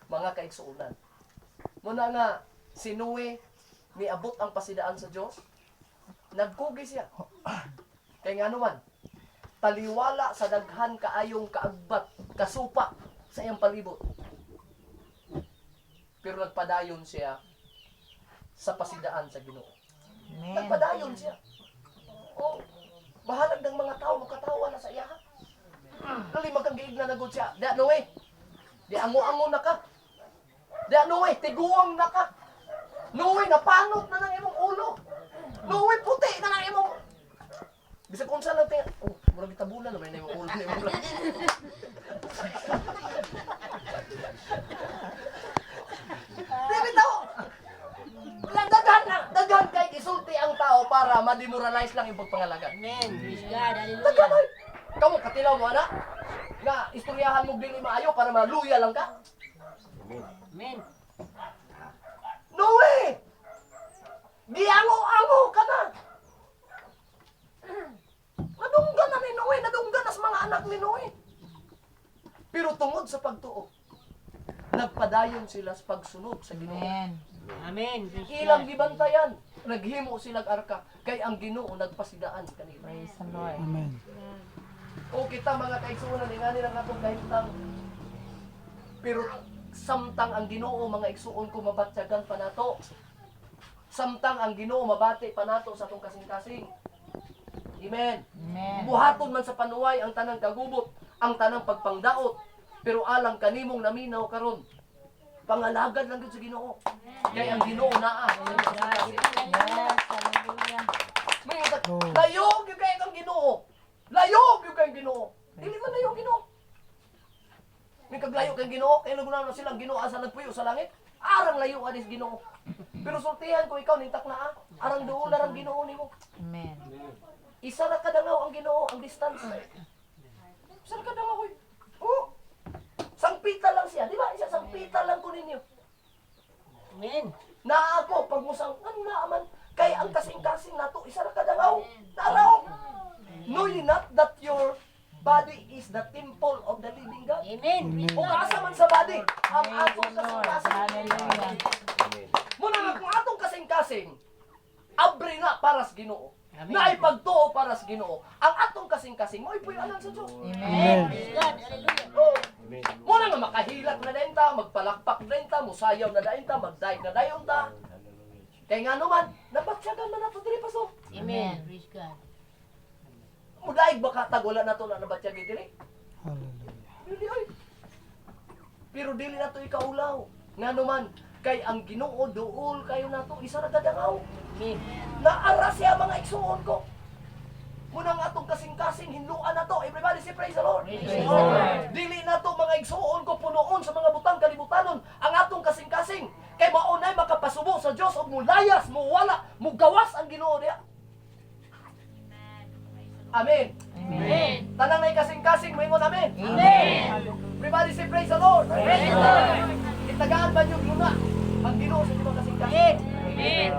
Mga kaigsuunan. Muna nga, si Noe, niabot ang pasidaan sa Diyos. Nagkugi siya. Kaya nga naman, taliwala sa daghan kaayong kaagbat, kasupa sa iyang palibot. Pero nagpadayon siya sa pasidaan sa Ginoo. Amen. Nagpadayon siya. O, bahalag ng mga tao, makatawa na sa iya. Kali magkang na nagod siya. Di Noe, di ango-ango na ka. Di Noe, tiguang na ka. Noe, napanot na ng imong ulo. Noe, puti na ng imong... Bisa kung saan lang tingin, oh, murag itabunan naman na imong ulo ni imong Di bitaw! Daghan kay isulti ang tao para ma-demoralize lang yung pagpangalaga. Amen. Praise God. Daghan Hallelujah. ay! Kamu, katilaw mo, anak? Nga, istoryahan mo dili maayo para maluya lang ka? Amen. Noe! Giango-ango ka na! Nadunggan na ni Noe, nadunggan na sa mga anak ni Noe. Pero tungod sa pagtuo, nagpadayon sila sa pagsunod sa Ginoo. Amen. Amen. Praise Ilang God. gibantayan, naghimo silang arka, kay ang Ginoo nagpasidaan kanila. Praise the Lord. Amen. O kita mga kaigsuonan, ingani lang atong kahintang. Pero samtang ang Ginoo mga igsuon ko mabatyagan pa nato. Samtang ang Ginoo mabati pa nato sa atong kasing-kasing. Amen. Amen. Buhaton man sa panuway ang tanang kagubot, ang tanang pagpangdaot, pero alang kanimong naminaw karon. Pangalagad lang gyud sa Ginoo. Kay ang Ginoo naa. Yes, hallelujah. May layo gyud kay ang Ginoo. Layo gyud kay ang Ginoo. Dili man layo ang Ginoo. May kaglayo kay Ginoo, kay nagunaw na silang Ginoo asa nagpuyo sa langit. Arang layo adis Ginoo. Pero sultihan ko ikaw ning taknaa, arang duol na ang Ginoo nimo. Amen. Isa ra kadangaw ang Ginoo ang distance. Isa ra kadangaw oy. Oh. Sangpita lang siya, di ba? Isa sangpita lang ko ninyo. Amen. Na ako pag musang naaman kay ang kasing-kasing nato isa ra kadangaw. Taraw. Know ye not that your body is the temple of the living God? Amen. Praise Kung God. asa man sa body, ang Praise atong the Lord. kasing-kasing. Hallelujah. Muna nga kung atong kasing-kasing, abre na para sa Ginoo. Amen. Naipagtuo para sa Ginoo. Ang atong kasing-kasing mo ipuyanan sa Dios. Amen. Praise God. Hallelujah. Muna nga makahilat na dayon ta, magpalakpak na dayon ta, musayaw na dayon ta, magdaig na dayon ta. Kaya nga naman, nabatsyagan man nato diri paso. Amen. Praise God. Mudaig baka tag wala nato na nabatsyag diri. Hallelujah. Dili ay. Pero dili nato ikaulaw. Nga naman, kay ang Ginoo duol kayo nato isa ra kadangaw. Amen. Naara siya mga igsuon ko. Muna nga atong kasing-kasing hinluan na to. Everybody say praise the Lord. Praise the Lord. Dili na to mga igsuon ko punoon sa mga butang kalibutanon ang atong kasing-kasing. Kay maunay makapasubo sa Dios ug mulayas, muwala, mugawas ang Ginoo diha. Amen. Amen. Tanang nay kasing-kasing moingon amen. Amen. Everybody say praise the Lord. Praise the Lord. Itagaan ba yung luna ang Ginoo sa inyong kasing-kasing? Amen.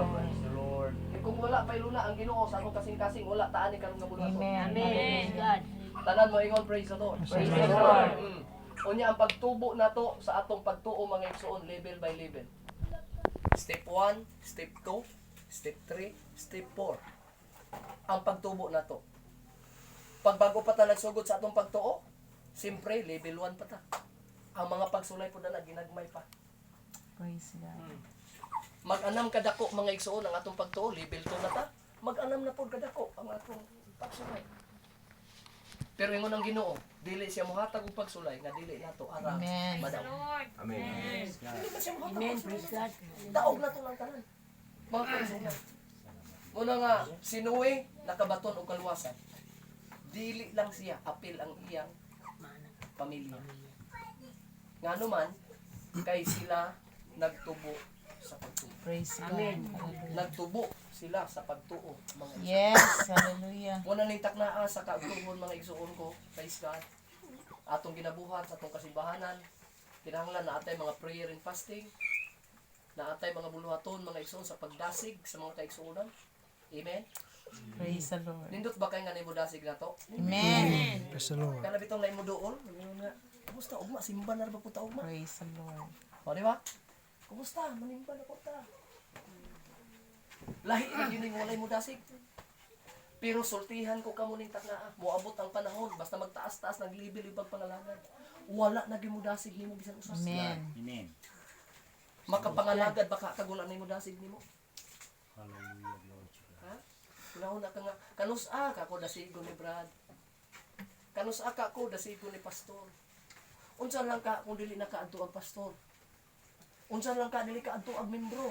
Kung wala wala pa iluna ang Ginoo sa akong kasing-kasing wala taan ni karon nga buluhaton. Amen. Praise God. Tanan mo ingon praise the Lord. Praise the Lord. Unya ang pagtubo nato sa atong pagtuo mga igsoon level by level. Step 1, step 2, step 3, step 4. Ang pagtubo nato. Pag bago pa ta nagsugod sa atong pagtuo, simpre level 1 pa ta. Ang mga pagsulay po na ginagmay pa. Praise God. Mag-anam kadako mga igsoon ang atong pagtuo level 2 na ta. Mag-anam na pod kadako ang atong pagsulay. Pero ingon ang Ginoo, dili siya mohatag og pagsulay nga dili nato ara Amen. madaw. Amen. Dili ba siya mohatag Amen. og Praise pagsulay? God. Daog na to lang tanan. Mga kaigsunan. Muna nga si Noe nakabaton og kaluwasan. Dili lang siya apil ang iyang pamilya. Ngano man kay sila nagtubo sa pagtuo. Praise God. Amen. Hallelujah. Nagtubo sila sa pagtuo mga igsoon. Yes. Hallelujah. Muna ning taknaa sa kaugtuhon mga igsuon ko, praise God. Atong ginabuhat sa atong kasimbahanan. Kinahanglan na atay mga prayer and fasting. Na atay mga buluhaton mga igsuon sa pagdasig sa mga kaigsuonan. Amen. Praise the Lord. Nindot ba kay nga nimo dasig nato? Amen. Praise the Lord. Kana bitong naimo duol, ingon nga, kumusta ugma simba na ba puta ugma? Praise the Lord. O di ba? Kumusta manimba na puta? Lahi na yun yung walay mo dasig. Pero sultihan ko kamo ning taknaa. Moabot ang panahon basta magtaas-taas naglibil yung pagpangalagad. Wala na gyud mo dasig nimo bisan usas. Amen. Amen. Makapangalagad baka kag wala na mo dasig nimo. Hallelujah, Lord. Ha? Kunahon ka nga kanus-a ka ko dasigon ni Brad. Kanus-a ka ko dasigon ni pastor. Unsa lang ka kung dili na kaadto ang pastor. Unsa lang ka dili kaadto ang membro.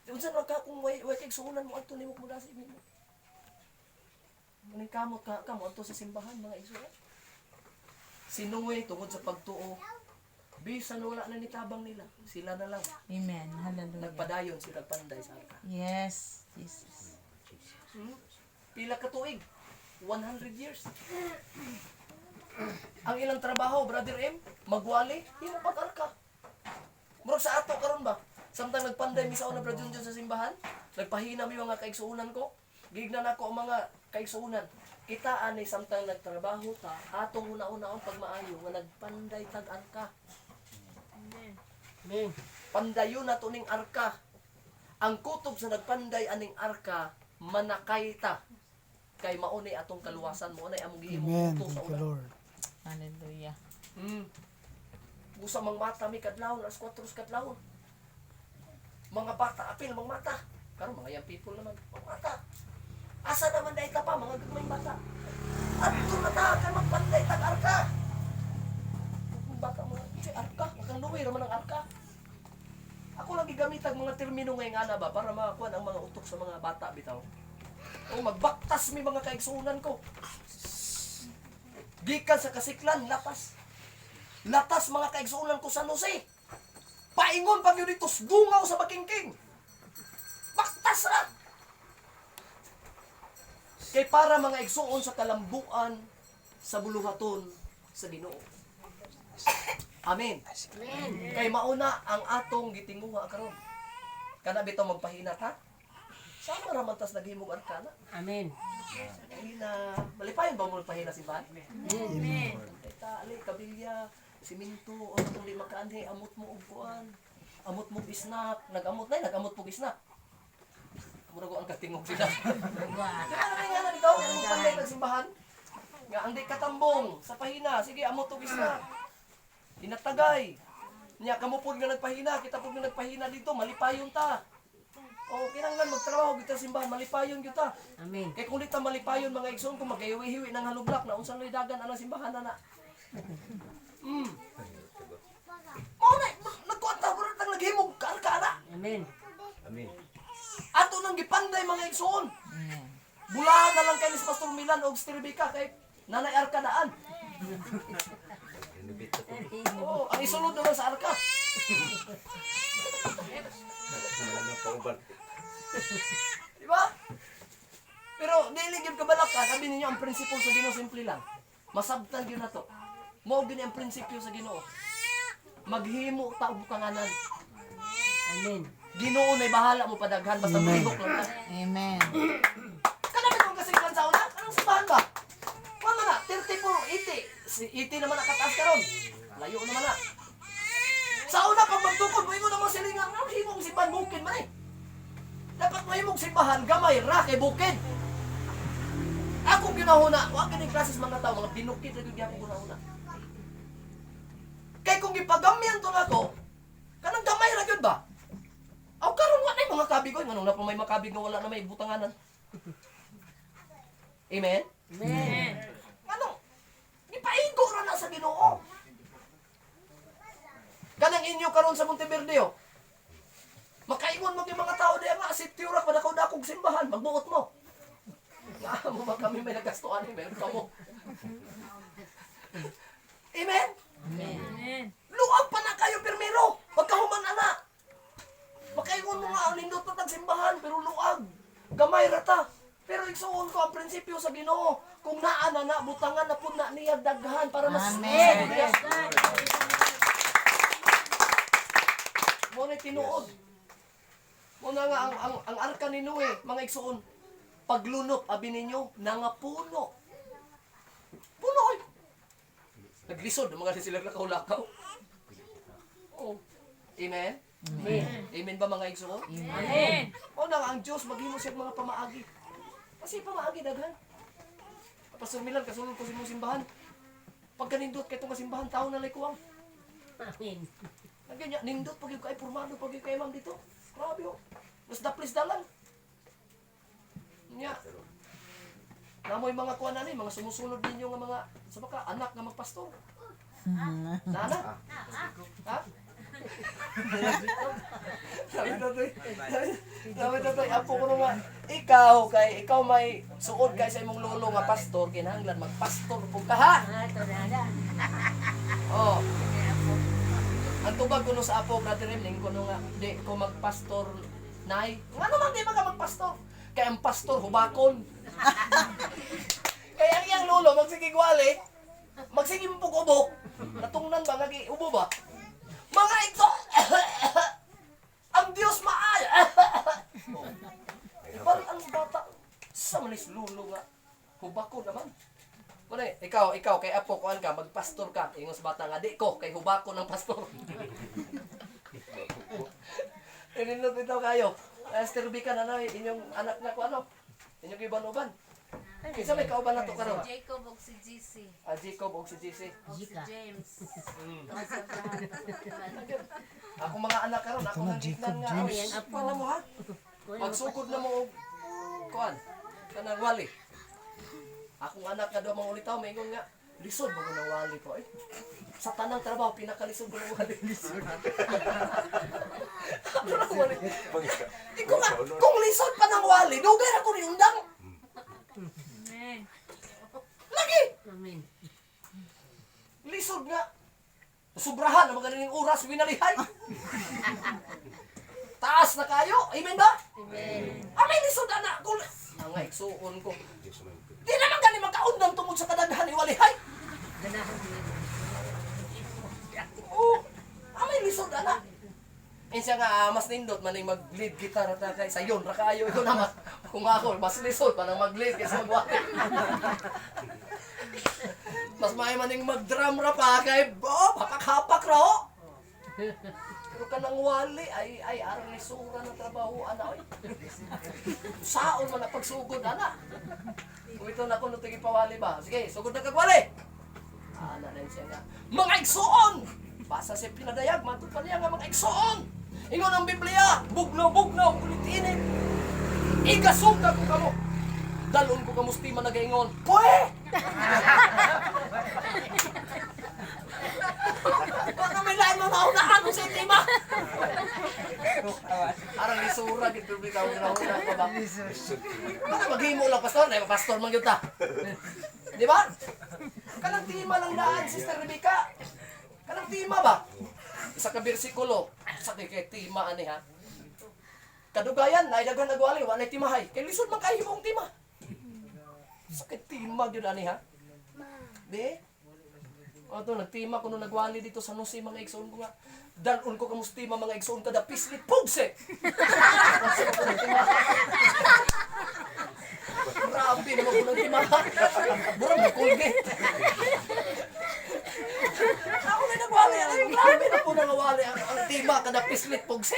Unsa lang ka kung way kay suunan mo adto nimo mo dasig nimo. Muning kamot ka kamo adto sa simbahan mga igsoon. Sinuway tungod sa pagtuo. Bisan wala na nitabang nila, sila na lang. Amen. Hallelujah. Nagpadayon sila panday sa arka. Yes. Jesus. Pila ka tuig? 100 years. Ang ilang trabaho, Brother M, magwali, hinapag arka. Murag sa ato karon ba? Samtang nagpanday mi sa una Brother Junjun sa simbahan, nagpahina mi mga kaigsuunan ko. Gignan ako ang mga kaigsuunan. Kita ani samtang nagtrabaho ta, atong una-unaon pagmaayo nga nagpanday tag arka. Amen. Pandayon na ning arka. Ang kutob sa nagpanday aning arka, manakay ta. Kay mauni atong kaluwasan mo nay among gihimo Amen. kuto sa Thank you, una. Lord. Hallelujah. Busa mang mata mi kadlawon, alas 4 kadlawon. Mga bata apil mga mata. Karon mga young people naman, mga mata. Asa naman dahil ka pa mga gagmay bata. Adto na ta kay magpanday tag arka. Kung bata mo, si arka, kang luwi raman ang arka. Ako lang gigamit ang mga termino ngayon ana ba para makakuha ang mga utok sa mga bata bitaw. O magbaktas mi mga kaigsuunan ko. Gikan sa Kasiklan, latas. Latas mga kaigsuunan ko sa Jose. Paingon pag yun dito, dungaw sa bakingking. Baktas na! Kay para mga igsuon sa kalambuan, sa buluhaton, sa Ginoo. Amen. Kay mauna ang atong gitinguha karon. Kana bitaw magpahina ta? Sama ra man tas naghimog arkana. Amen. Hina, malipayon ba mo magpahina si Van? Amen. Ta ali kabilya, siminto, o itong lima kaanhi, amot mo og kuan. Amot mo isnak, nagamot na, nagamot po isnak. Mura ko ang katingog sila. Kaya na ikaw, ang panday nagsimbahan. Nga ang di katambong sa pahina, sige amot og isnak. Inatagay. Nya kamo pud nga nagpahina, kita pud nga nagpahina dito, malipayon ta. O kinahanglan magtrabaho kita sa simbahan, malipayon kita. Amen. Kay kung di ta malipayon mga igsoon kung magahiwi-hiwi ng halublak na unsan loy dagan ang simbahan na. Mao na nagkuanta mo nang naghimog ka na. Amen. Amen. Ato nang gipanday mga igsoon. Amen. Bulahan na lang kay ni Pastor Milan og Sterbika kay nanay arka daan. Inubit ko. Oo, ang isulod naman sa arka. Mga pauban. Di ba? Pero dili gyud kabalak ka, sabi ninyo ang prinsipyo sa Ginoo simple lang. Masabtan gyud nato. Mao gyud ang prinsipyo sa Ginoo. Maghimo ta og kanganan. Amen. Ginoo na'y bahala mo padaghan basta mahibok lang ta. Amen. Kanami kung kasiglan sa una, anong simbahan ba? Wala na, 34, 80. Si 80 naman nakataas karon. Layo naman na. Sa una, pag magtukod mo, ingon naman silingan, anong himong simbahan, bukid man eh. Dapat mo himong simbahan, gamay, ra, kay bukid. Ako ginahuna, wag ganing klases mga tao, mga binukid na yung akong ginahuna. Kay kung ipagamyan to nako, kanang gamay ra gyud ba? Aw karon wa nay mga kabigoy, nganong na pa may makabig nga wala na may butanganan. Amen. Amen. Ano? Ipaigo ra na sa Ginoo. Kanang inyo karon sa Monteverde oh. Makaingon mo yung mga tao diya nga, sityo ra padakaw-dakog simbahan, magbuot mo. Nga mo ba kami may nagastuan eh, meron ka mo. Amen? Amen. Luwag pa na kayo pirmero, pagkahuman ana. Makaingon mo nga, nindot pa tagsimbahan, pero luwag. Gamay rata. Pero igsuon ko ang prinsipyo sa Ginoo, kung naa na butangan na po na niya daghan para mas Amen. Yes. Mo na tinuod. Muna nga ang arka ni Noe, mga igsuon, paglunok abi ninyo nangapuno. Puno oy. Naglisod ang mga sila nakahulakaw. Oh. Amen. Amen ba mga igsuon? Amen. O na ang Diyos maghimo siya mga pamaagi. Kasi pamaagi daghan. Pastor Milan kasulod ko sa imong simbahan. Pag kanindot kay tong simbahan tao na lay kuwang. Amen. Nagyan niya nindot pag kay pormado pag kay ma'am dito. Grabe oh. Mas daplis dalan. Nya. Namoy mga kuan ani, mga sumusunod ninyo nga mga sa baka anak nga magpastor. Nana? Ha? Sabi totoy, apo ko nga, ikaw may suod kay sa imong lolo nga pastor, kinahanglan magpastor pug ka ha. Oh. Ang tubag ko no sa apo brother Remling ko nga di ko magpastor nay. Ngano man di ka magpastor? Kay ang pastor hubakon. Kaya ang iyang lolo magsigigwali, magsiging pug-ubok. Natungnan ba ngagi ubo ba? Mga ito, ang Diyos maaya. Ibang ang bata, sa manis lulo nga, hubako naman. Muna ikaw, kay apo, kuhan ka, magpastor ka. Ingon sa bata nga, di ko, kay hubako ng pastor. Ininot ito kayo. Esther Bika na na, inyong anak na ko ano? Inyong iban-uban. Isa may kauban na to karon. Jacob og si GC. Jacob o si JC. Jika. James. Ako mga anak karon, ako nang gitnan nga. James. Kuhan na mo ha? Magsugod na mo og kuhan. Kanang wali. Akong anak nga daw mga ulitaw, may ingon nga, lisod mo ng wali ko eh. Sa tanang trabaho, pinakalisod ko ng wali. Lisod. Ikaw nga, kung lisod pa ng wali, dugay na ko rin undang. Amen. Lagi! Amen. Lisod nga. Sobrahan, ang magaling oras, winalihay. Taas na kayo, amen ba? Amen. Amay lisod anak ko. Mga igsuon ko. Di naman gani magkaundang tungod sa kadaghan ni walihay. Ganahan din. Oo. Amay lisod anak. Insya nga mas nindot man yung mag-lead guitar at kay sayon ra kayo ito naman. Kung ako mas lisod pa nang mag-lead kaysa mag-wali. Mas may man yung mag-drum ra pa kay hapak-hapak ra ho. Pero kanang wali ay arang lisura ng trabaho ana oy. Saon man na pagsugod ana. Kung ito na ko nung pawali ba? Sige, sugod na kagwali! Ana na siya nga. Mga igsoon! Basa siya pinadayag, matod pa niya nga mga igsoon! Ingon ang Biblia, bugnaw-bugnaw, kulit-init. Igasuka ko kamo. Dalon ko kamustima nagaingon. Pwe! Baka may lain mo maunaan mo sa intima. Arang lisura, dito bitaw na una pa ba? Baka maghimo lang, pastor. Ay, pastor man yun ta. Di ba? Kanang tima lang daan, Sister Rebecca. Kanang tima ba? Isa ka bersikulo. Sa kay tima ani ha. Kadugayan, naidaghan nagwali, wala timahay. Kay lisod man kayo mong tima. Sa kay tima yun ani ha. Di? O to, nagtima ko nung nagwali dito sa Nusi, mga igsoon ko nga. Dalon ko kamustima, mga igsoon kada pislit pugse. Kasi ako nagtima. Grabe naman ko nagtima. Burang na Colgate. Ako na nagwali. Grabe na po nangawali. Ang tima kada pislit pugse.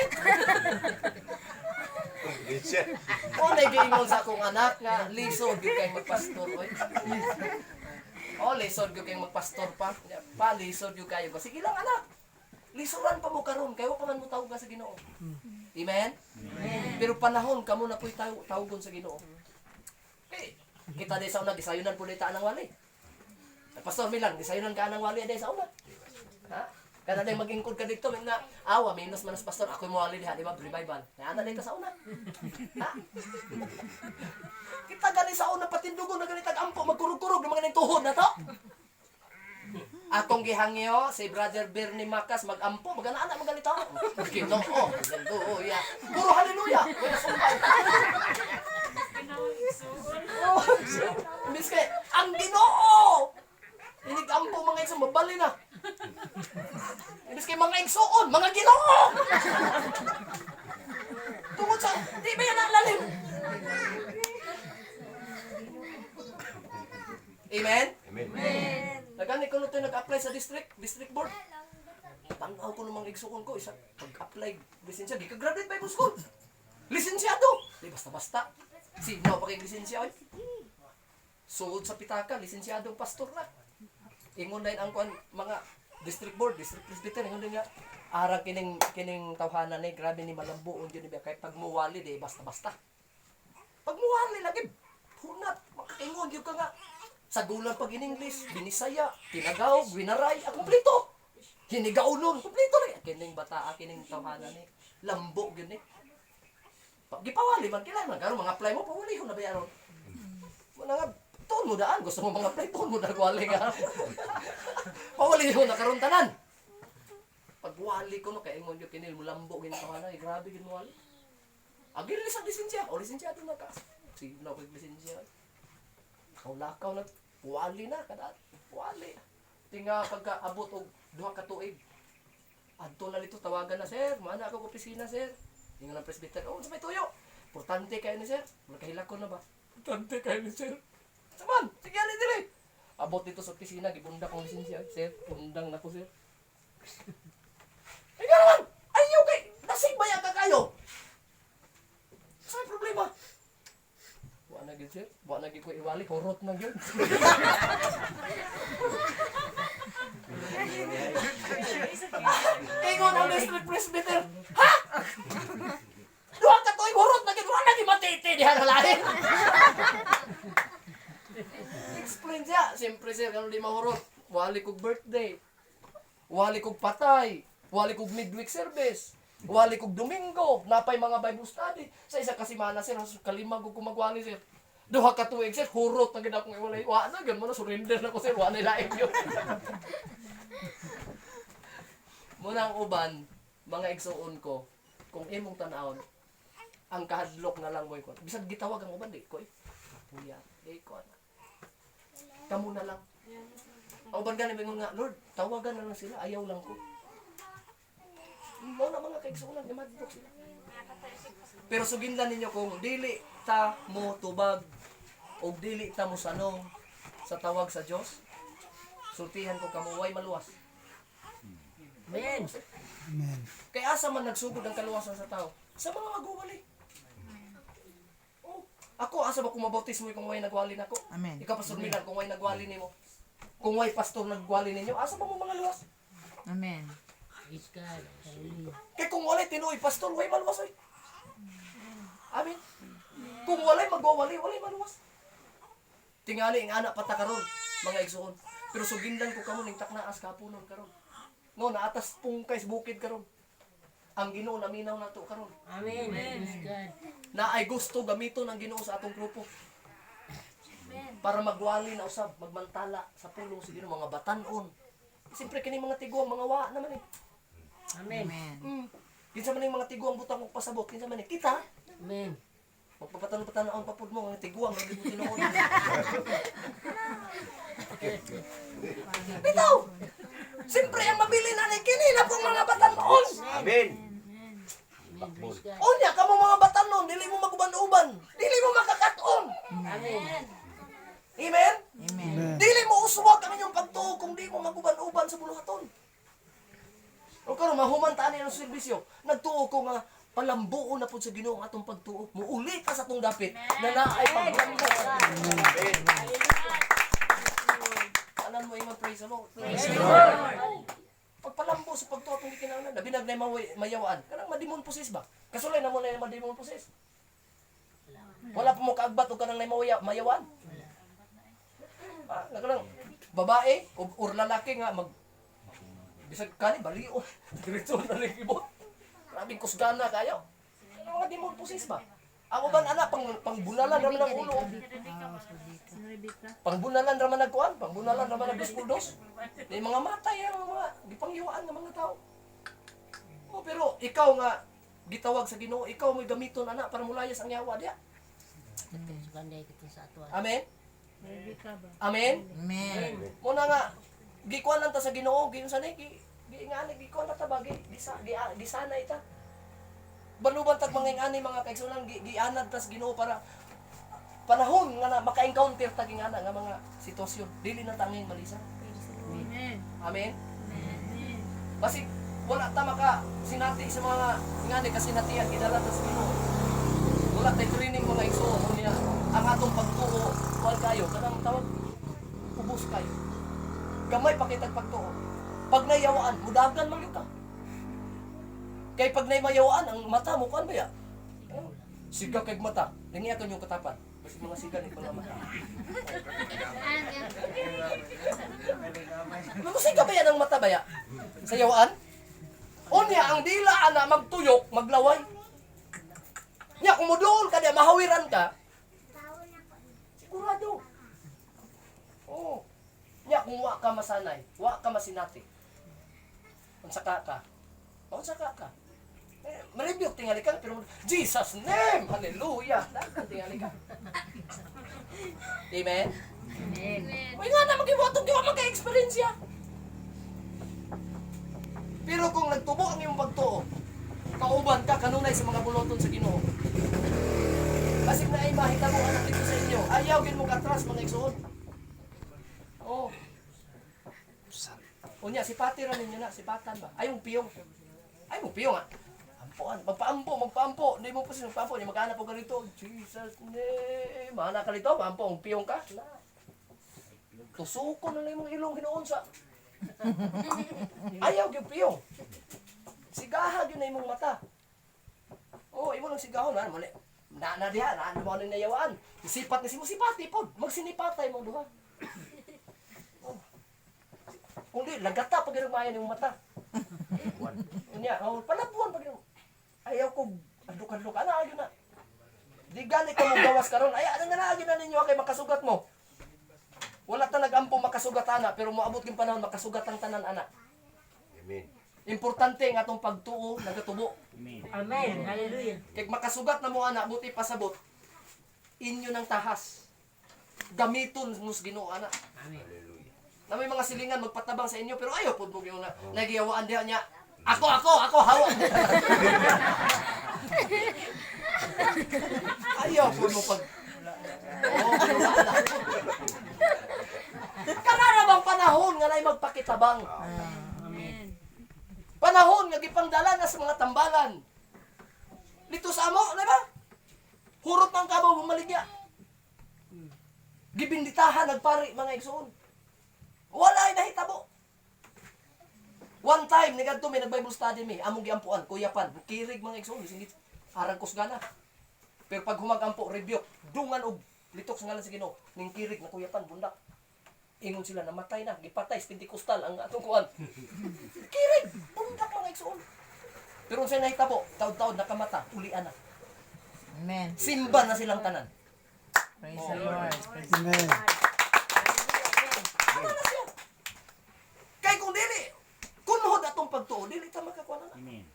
O, nag-iingon sa akong anak nga, lisod yung kayo magpastor. Oy. O, lisod yung kayo magpastor pa. Pa, lisod yung kayo. Sige lang, anak. Lisuran pa mo karon, kayo pa man mo tawag sa Ginoo. Amen? Pero panahon, kamo na po'y tawagon sa Ginoo. Okay. Kita di sa una, gisayunan po dita anang wali. Pastor Milan, gisayunan ka anang wali di sa una. Ha? Kada day magingkod ka dito, nga, awa, minus manas pastor, ako yung mawali diha, di ba? Revival. Kaya na dito sa una. Ha? Kita gali sa una, patindugon na gali tag-ampo, magkurug-kurug, ng mga nintuhod na to. Akong gihangyo, si Brother Bernie Macas, mag-ampo, mag-anak magalito. Ginoo, haleluya. Puro haleluya. Wala sumpay. Imbis kay, ang Ginoo! Inig-ampo mga igsoon, mabali na. Imbis kay mga igsoon, mga Ginoo! Tungod sa, di ba yan ang lalim? Amen? Amen. Nagani ko nito nag-apply sa district board. Tanaw ko ng mga igsuon ko, isa pag-apply, lisensya, gika-graduate Bible School. Lisensyado! Di basta-basta. Sino pa kayong lisensya? Oy? Suod sa pitaka, lisensyadong pastor na. Ingon na ang mga district board, district presbyter, ingon din nga, arang kining tawhanan ni, grabe ni malambuon yun, kaya pag muwali, di basta-basta. Pag muwali, lagi, hunat, makakingon yun ka nga. Sa gulang pag in English, binisaya, tinagaw, winaray, kumplito. Hinigaunon, kumplito rin. Kining bata, kining tawhanan ni, lambo yun eh. Pag gipawali man, kailangan garo mga apply mo, pawali ko na ba yaron? Wala nga, tuon mo daan, gusto mo mga apply, tuon mo na gwali nga. Pawali ko na karon tanan. Pag wali ko no, kaya ingon yung kinil mo lambo, gini tawhanan, grabe gini wali. Agil sa lisensya, o lisensya ito na ka. Sige na ko yung lisensya. Lakaw na, wali na, kada wali. Tinga pagka-abot og duha ka tuig. Adto na dito, tawagan na, sir, mana ako opisina, sir. Tinga ng presbyter, oh, may tuyo. Importante kayo ni sir. Magkahilakon na ba? Importante kayo ni sir. Saman, sige alin dili. Abot dito sa opisina, gibunda kong lisensya. Sir, undang na ko, sir. Ikaw naman, ayaw kay, nasigbaya ka kayo. Saan problema? Buwan na gid sir. Buwan na gid ko iwali. Horot na gid. Ingon ang district presbyter. Ha? Duha ka to horot na gid. Buwan na gid matiti diha na lain. Explain siya. Siyempre sir, kung di mahurot. Wali kog birthday. Wali kog patay. Wali kog midweek service. Wali kog Domingo, napay mga Bible study. Sa isa kasimana sir, kalima ko magwali sir. Duha ka tuig sir, hurot na gid akong iwalay. Wa na gan mo na surrender na ko sir, wa na lain yun. Muna ang uban, mga igsuon ko, kung imong tanawon, ang kahadlok na lang mo ko. Bisag gitawag ang uban di ko. Kuya, di ko na. Kamu na lang. Ang uban ganin nga, Lord, tawagan na lang sila, ayaw lang ko. Mo na mga kaigsuunan, gamadlok sila. Pero sugindan ninyo kung dili ta mo tubag o dili ta mo sanong sa tawag sa Dios, sultihan ko kamuway maluwas. Amen. Amen. Kaya asa man nagsugod ang kaluwasan sa tao? Sa mga magwali. Oh, ako asa ba kung mabautismo kung way nagwali nako? Amen. Ikaw Pastor Milan kung way nagwali nimo. Kung way pastor nagwali ninyo, asa ba mo mga luwas? Amen. Praise God. Hallelujah. Kay kung walay tinuoy pastor, way maluwas oy. Amen. Kung walay magwawali, walay maluwas. Tingali ang anak pata karon, mga igsuon. Pero sugindan ko kamo ning taknaas kapunon karon. No, naatas pungkay sa bukid karon. Ang Ginoo naminaw nato karon. Amen. Praise God. Na ay gusto gamiton ang Ginoo sa atong grupo. Para magwali na usab, magmantala sa pulong sa Ginoo mga batan-on. Siyempre kini mga tiguang mga wa naman eh. Amen. Amen. Kinsa man yung mga tiguang butang og pasabot, kinsa man eh. Kita, Amen. magpapatan-patan pa pud mo ang tiguang nga gid mo tinuod. Bitaw! Siyempre ang mabili na ni kini na pong mga batanon. Amen. Amen. Praise God. Unya kamo mga batanon, dili mo maguban-uban, dili mo makakaton. Amen. Amen. Amen. Dili mo uswag ang inyong pagtuo kung di mo maguban-uban sa buluhaton. O karon mahuman ta ni ang serbisyo, nagtuo ko nga palambuo na pud sa Ginoo ang atong pagtuo. Muuli ka sa atong dapit na naay paglambo. Anan mo imong praise the Lord. Pagpalambo sa pagtuo atong gikinahanglan, labi na mayawaan. Kanang madimon pusis ba? Kasulay na mo na madimon pusis. Wala pa mo kaagbat o kanang mayawaan. Nagkanang babae or lalaki nga bisag kani baliw. Diretso na lang ibot. Grabing kusgana kayo. Ano mga demon pusis ba? Ang uban ana pangbunalan raman ang ulo. Pangbunalan raman nagkuan, pangbunalan raman nagduskuldos. Di mga matay ang mga gipangyuan ng mga tao. Oh, pero ikaw nga gitawag sa Ginoo, ikaw mo'y gamiton ana para mulayas ang yawa diya. Sukanday kita sa ato. Amen. Amen. Amen. Muna nga gikuan lang ta sa Ginoo, giun sanay giingani gikuan ta bagi di sana ita. Banuban tag mga ingani mga kaigsunan gianad ta sa Ginoo para panahon nga na maka-encounter ta gingana nga mga sitwasyon dili na tanging malisa. Amen. Amen. Amen. Kasi wala ta maka sinati sa mga ingani kasi natiyan gidala ta sa Ginoo. Wala tay training mga igsoon niya ang atong pagtuo wal kayo kanang tawag ubos kayo. Gamay pa kitag pagtuo. Pag nayawaan, mudagan man yun ka. Kay pag nayawaan, ang mata mo, kuan ba ya? Siga kay mata. Lingi ato yung katapan. Basta mga siga ni mga mata. Siga ba yan ang mata ba ya? Sa yawaan? Unya, ang dila ana magtuyok, maglaway. Nya, kung muduol ka diya, mahawiran ka, sigurado. Oo. Nya, kung wa ka masanay, wa ka masinati. Unsaka ka. Unsaka ka. Maribiyok tingali ka, pero Jesus name! Hallelujah! Dagan tingali ka. Amen? Amen. Uy nga na, mag-iwatong di wa magka-experience ya. Pero kung nagtubo ang iyong pagtuo, kauban ka, kanunay sa mga buloton sa Ginoo. Kasi na ay mahita mo anak dito sa inyo. Ayaw gin mo katras mga igsoon. Oh. Unya, si Pati ra ninyo na, si Patan ba? Ay, yung piyong. Ay, yung piyong ah. Ampuan, magpaampo. Hindi mo pa siya magpaampo. Hindi maghanap po ka rito. Jesus name. Mahana ka rito, maampo, yung piyong ka. Tusuko na lang yung ilong ginoon sa. Ayaw yung piyong. Sigahag yun na yung mata. Oh, imo lang sigahon. Ano, na diha, ano mo nang nayawaan. Isipat ni si Pati po. Magsinipatay mong duha. Kung di, lagata pag ginagmayan yung mata. Unya, palabuan pag ayaw ko, aduk-aduk, ano agyo na. Di gani ka mo gawas karon. Ay, ano na agyo na ninyo kay makasugat mo. Wala ta nag-ampo makasugat ana, pero moabot yung panahon makasugat ang tanan ana. Amen. Importante ang atong pagtuo, nagatubo. Amen. Hallelujah. Kay makasugat na mo ana, buti pasabot. Inyo ng tahas. Gamiton mus Ginoo ana. Amen. Hallelujah. Na may mga silingan magpatabang sa inyo pero ayaw pud mo yung nagiyawaan diha niya. Ako hawa. Ayaw pud mo pag Kanara bang panahon nga nay magpakitabang? Amen. Panahon nga gipangdala na sa mga tambalan. Dito sa amo, di ba? Hurot ng kabaw bumaligya. Gibinditahan nagpari mga igsoon. Wala ay nahitabo. One time, ni Gadto may nag-Bible study mi, among giampuan, kuyapan, kirig mga igsoon, singit, harang kusgana. Pero pag humagampo, rebuke, dungan og litok sa ngalan sa Ginoo, ning kirig na kuyapan, bundak. Ingon sila, namatay na, gipatay, Pentecostal ang atong kuan. Kirig, bundak mga igsoon. Pero sa nahitabo, taod-taod nakamata, ulian na. Amen. Simba na silang tanan. Praise the Lord. Praise Amen. Ano na siya? Kay kung dili, kunhod atong pagtuo, dili ta makakuha na. Amen.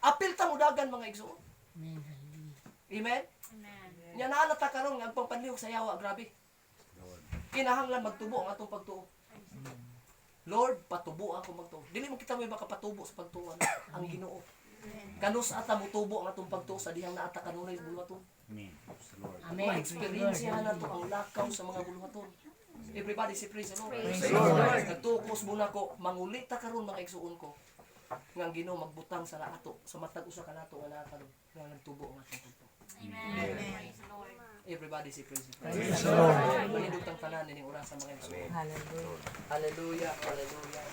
Apil ta mudagan mga igsoon. Amen. Hallelujah. Amen? Amen. Nya naa na ta karon nga ang pangpanlihok sa yawa, grabe. Kinahanglan magtubo ang atong pagtuo. Lord, patubo ako magtuo. Dili mo kita may makapatubo sa pagtuo ang Ginoo. Kanus ata mo tubo ang atong pagtuo sa dihang naata kanunay buluhaton. Amen. Praise the Lord. Amen. Ma-experience na to ang lakaw sa mga buluhaton. Everybody say praise the Lord. Praise the Lord. Nagtukos muna ko, mangulita karon mga igsuon ko. Nga ang Ginoo magbutang sa ato, sa matag usa ka nato nga naatan nga nagtubo ang atong pagtuo. Everybody say praise the Lord. Praise the Lord. Manindugtang tanan ning oras sa mga igsuon. Hallelujah. Hallelujah, hallelujah.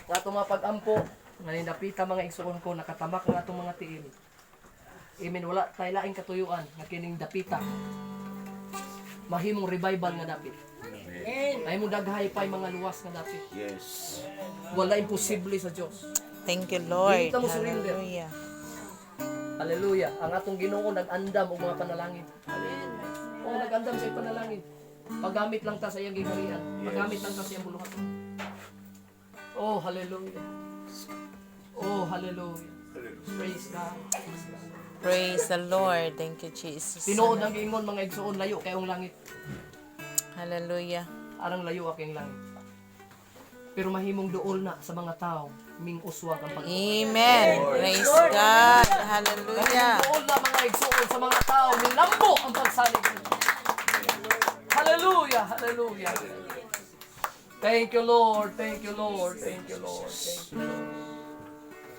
Nga itong mga pag-ampo, nanindapita mga igsuon ko, nakatamak nga itong mga tiil. Amen, wala tayo laing katuyuan, na kining dapita. Mahimong revival nga dapit. Mahimong daghay pa mga luwas nga dapit. Yes. Wala imposible sa Diyos. Thank you, Lord. Dito mo surrender. Hallelujah. Hallelujah. Ang atong Ginoo nag-andam og mga panalangin. Oo, nag-andam sa iyang panalangin. Paggamit lang ta sa iyang giharian. Paggamit lang ta sa iyang buluhaton. Oh, hallelujah. Oh, hallelujah. Praise God. Praise God. Praise the Lord. Thank you, Jesus. Tinuod ang giingon mga igsuon layo kayong langit. Hallelujah. Arang layo aking langit. Pero mahimong duol na sa mga tao ming uswag ang pag Amen. Praise God. Hallelujah. Doon na mga igsuon sa mga tao, nilambo ang pagsalig. Hallelujah, hallelujah. Thank you, Lord. Thank you, Lord. Thank you, Lord. Thank you, Lord.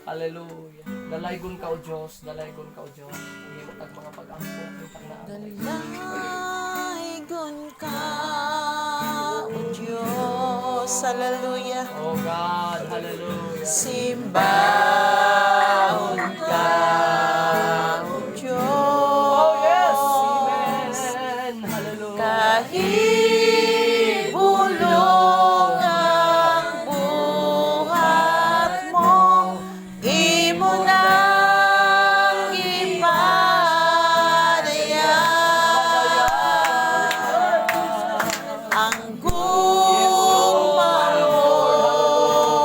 Hallelujah. Dalaygon ka o Diyos, dalaygon ka o Diyos. Hindi mo tag mga pag-ampo, kitang na. Dalaygon ka, O Diyos. Hallelujah. Oh God, hallelujah. Simbahon ka, O Diyos. Oh yes, amen. Hallelujah. Kahit bulong ang buhat mo, imo nang ipadayag ang gumamo,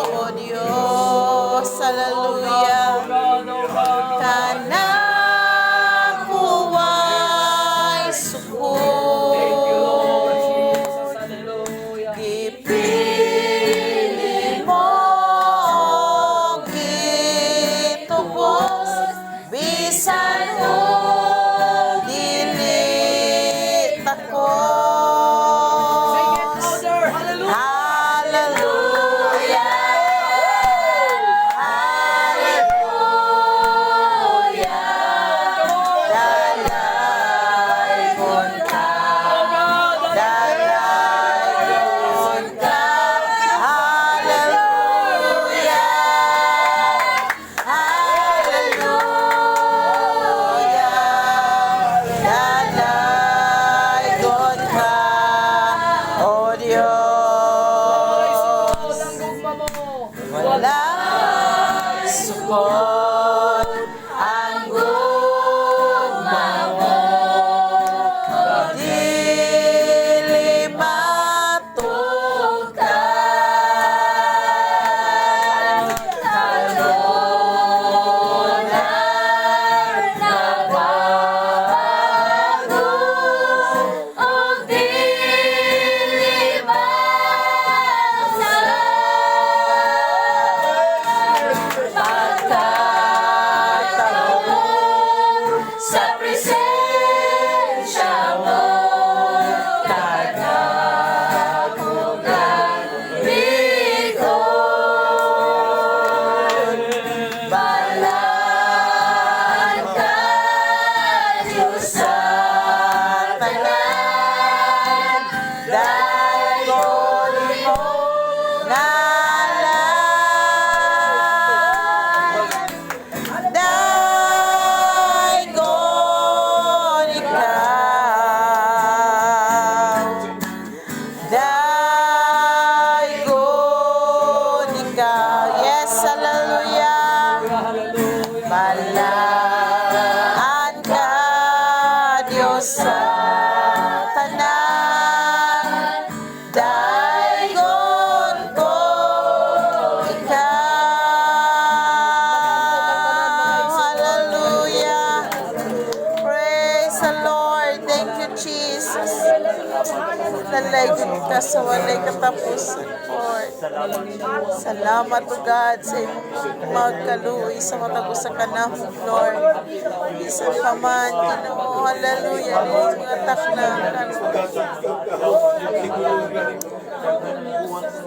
O Diyos. Hallelujah. God, oh God. Kanakuway Thank you, Lord sukod. Jesus. Hallelujah. Ipili mo, gitubos, bisan o dili takot. Sing it louder. Hallelujah. Hallelujah. Dalaygon ka, Oh God, dalaygon ka. Hallelujah. Hallelujah. Dalaygon ka, O Diyos. ang gugma mo. Walang sukod ang gugma mo, dili matugtad. Kanunay nabago, o dili magsad. Pagka Dalay ka sa walay katapusan, Lord. Salamat, O God, sa imong magkaluoy sa matagos sa kanahon, Lord. Bisan pa man, Ginoo, hallelujah, nila mga taknakan.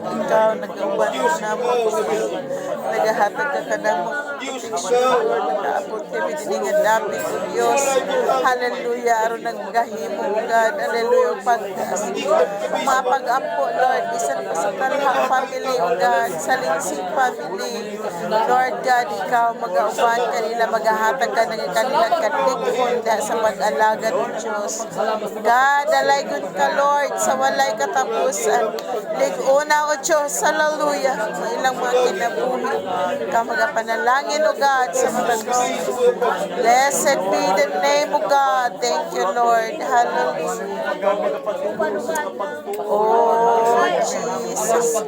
Ikaw, nag-uban mo na mo, nagahatag ka ka na mo, nag-aabot kami diningan namin, O Diyos. Hallelujah, aron nagmagahimo, O God. Hallelujah, pagkas. Mga pag-ampo, Lord, bisan pa sa Talhang family, O God, sa Lingsing family. Lord God, ikaw mag-auban kanila, maghahatag ka ng kanilang katikon sa pag-alaga ng Diyos. God, alaygon ka, Lord, sa walay katapusan. Liguna, O Diyos, hallelujah. Sa ilang mga kinabuhi, ka magapanalangin, O God, sa mga gusto. Blessed be the name of God. Thank you, Lord. Hallelujah. Oh, Jesus.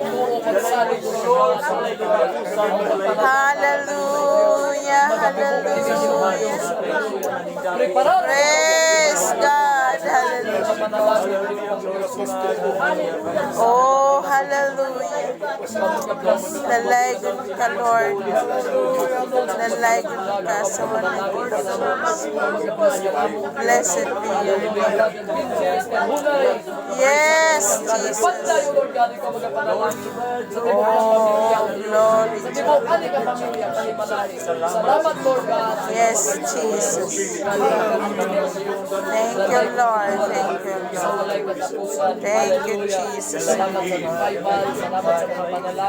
Hallelujah. Hallelujah. Praise God. Hallelujah. Oh, hallelujah. Lalaygon ka, Lord. Lalaygon ka sa walang katapusan. Blessed be your name. Yes, Jesus. Oh, glory to God. Salamat, Lord God. Yes, Jesus. Thank you, Lord. Thank you, Lord. Thank you, Jesus. Salamat sa revival, salamat sa mga panalangin.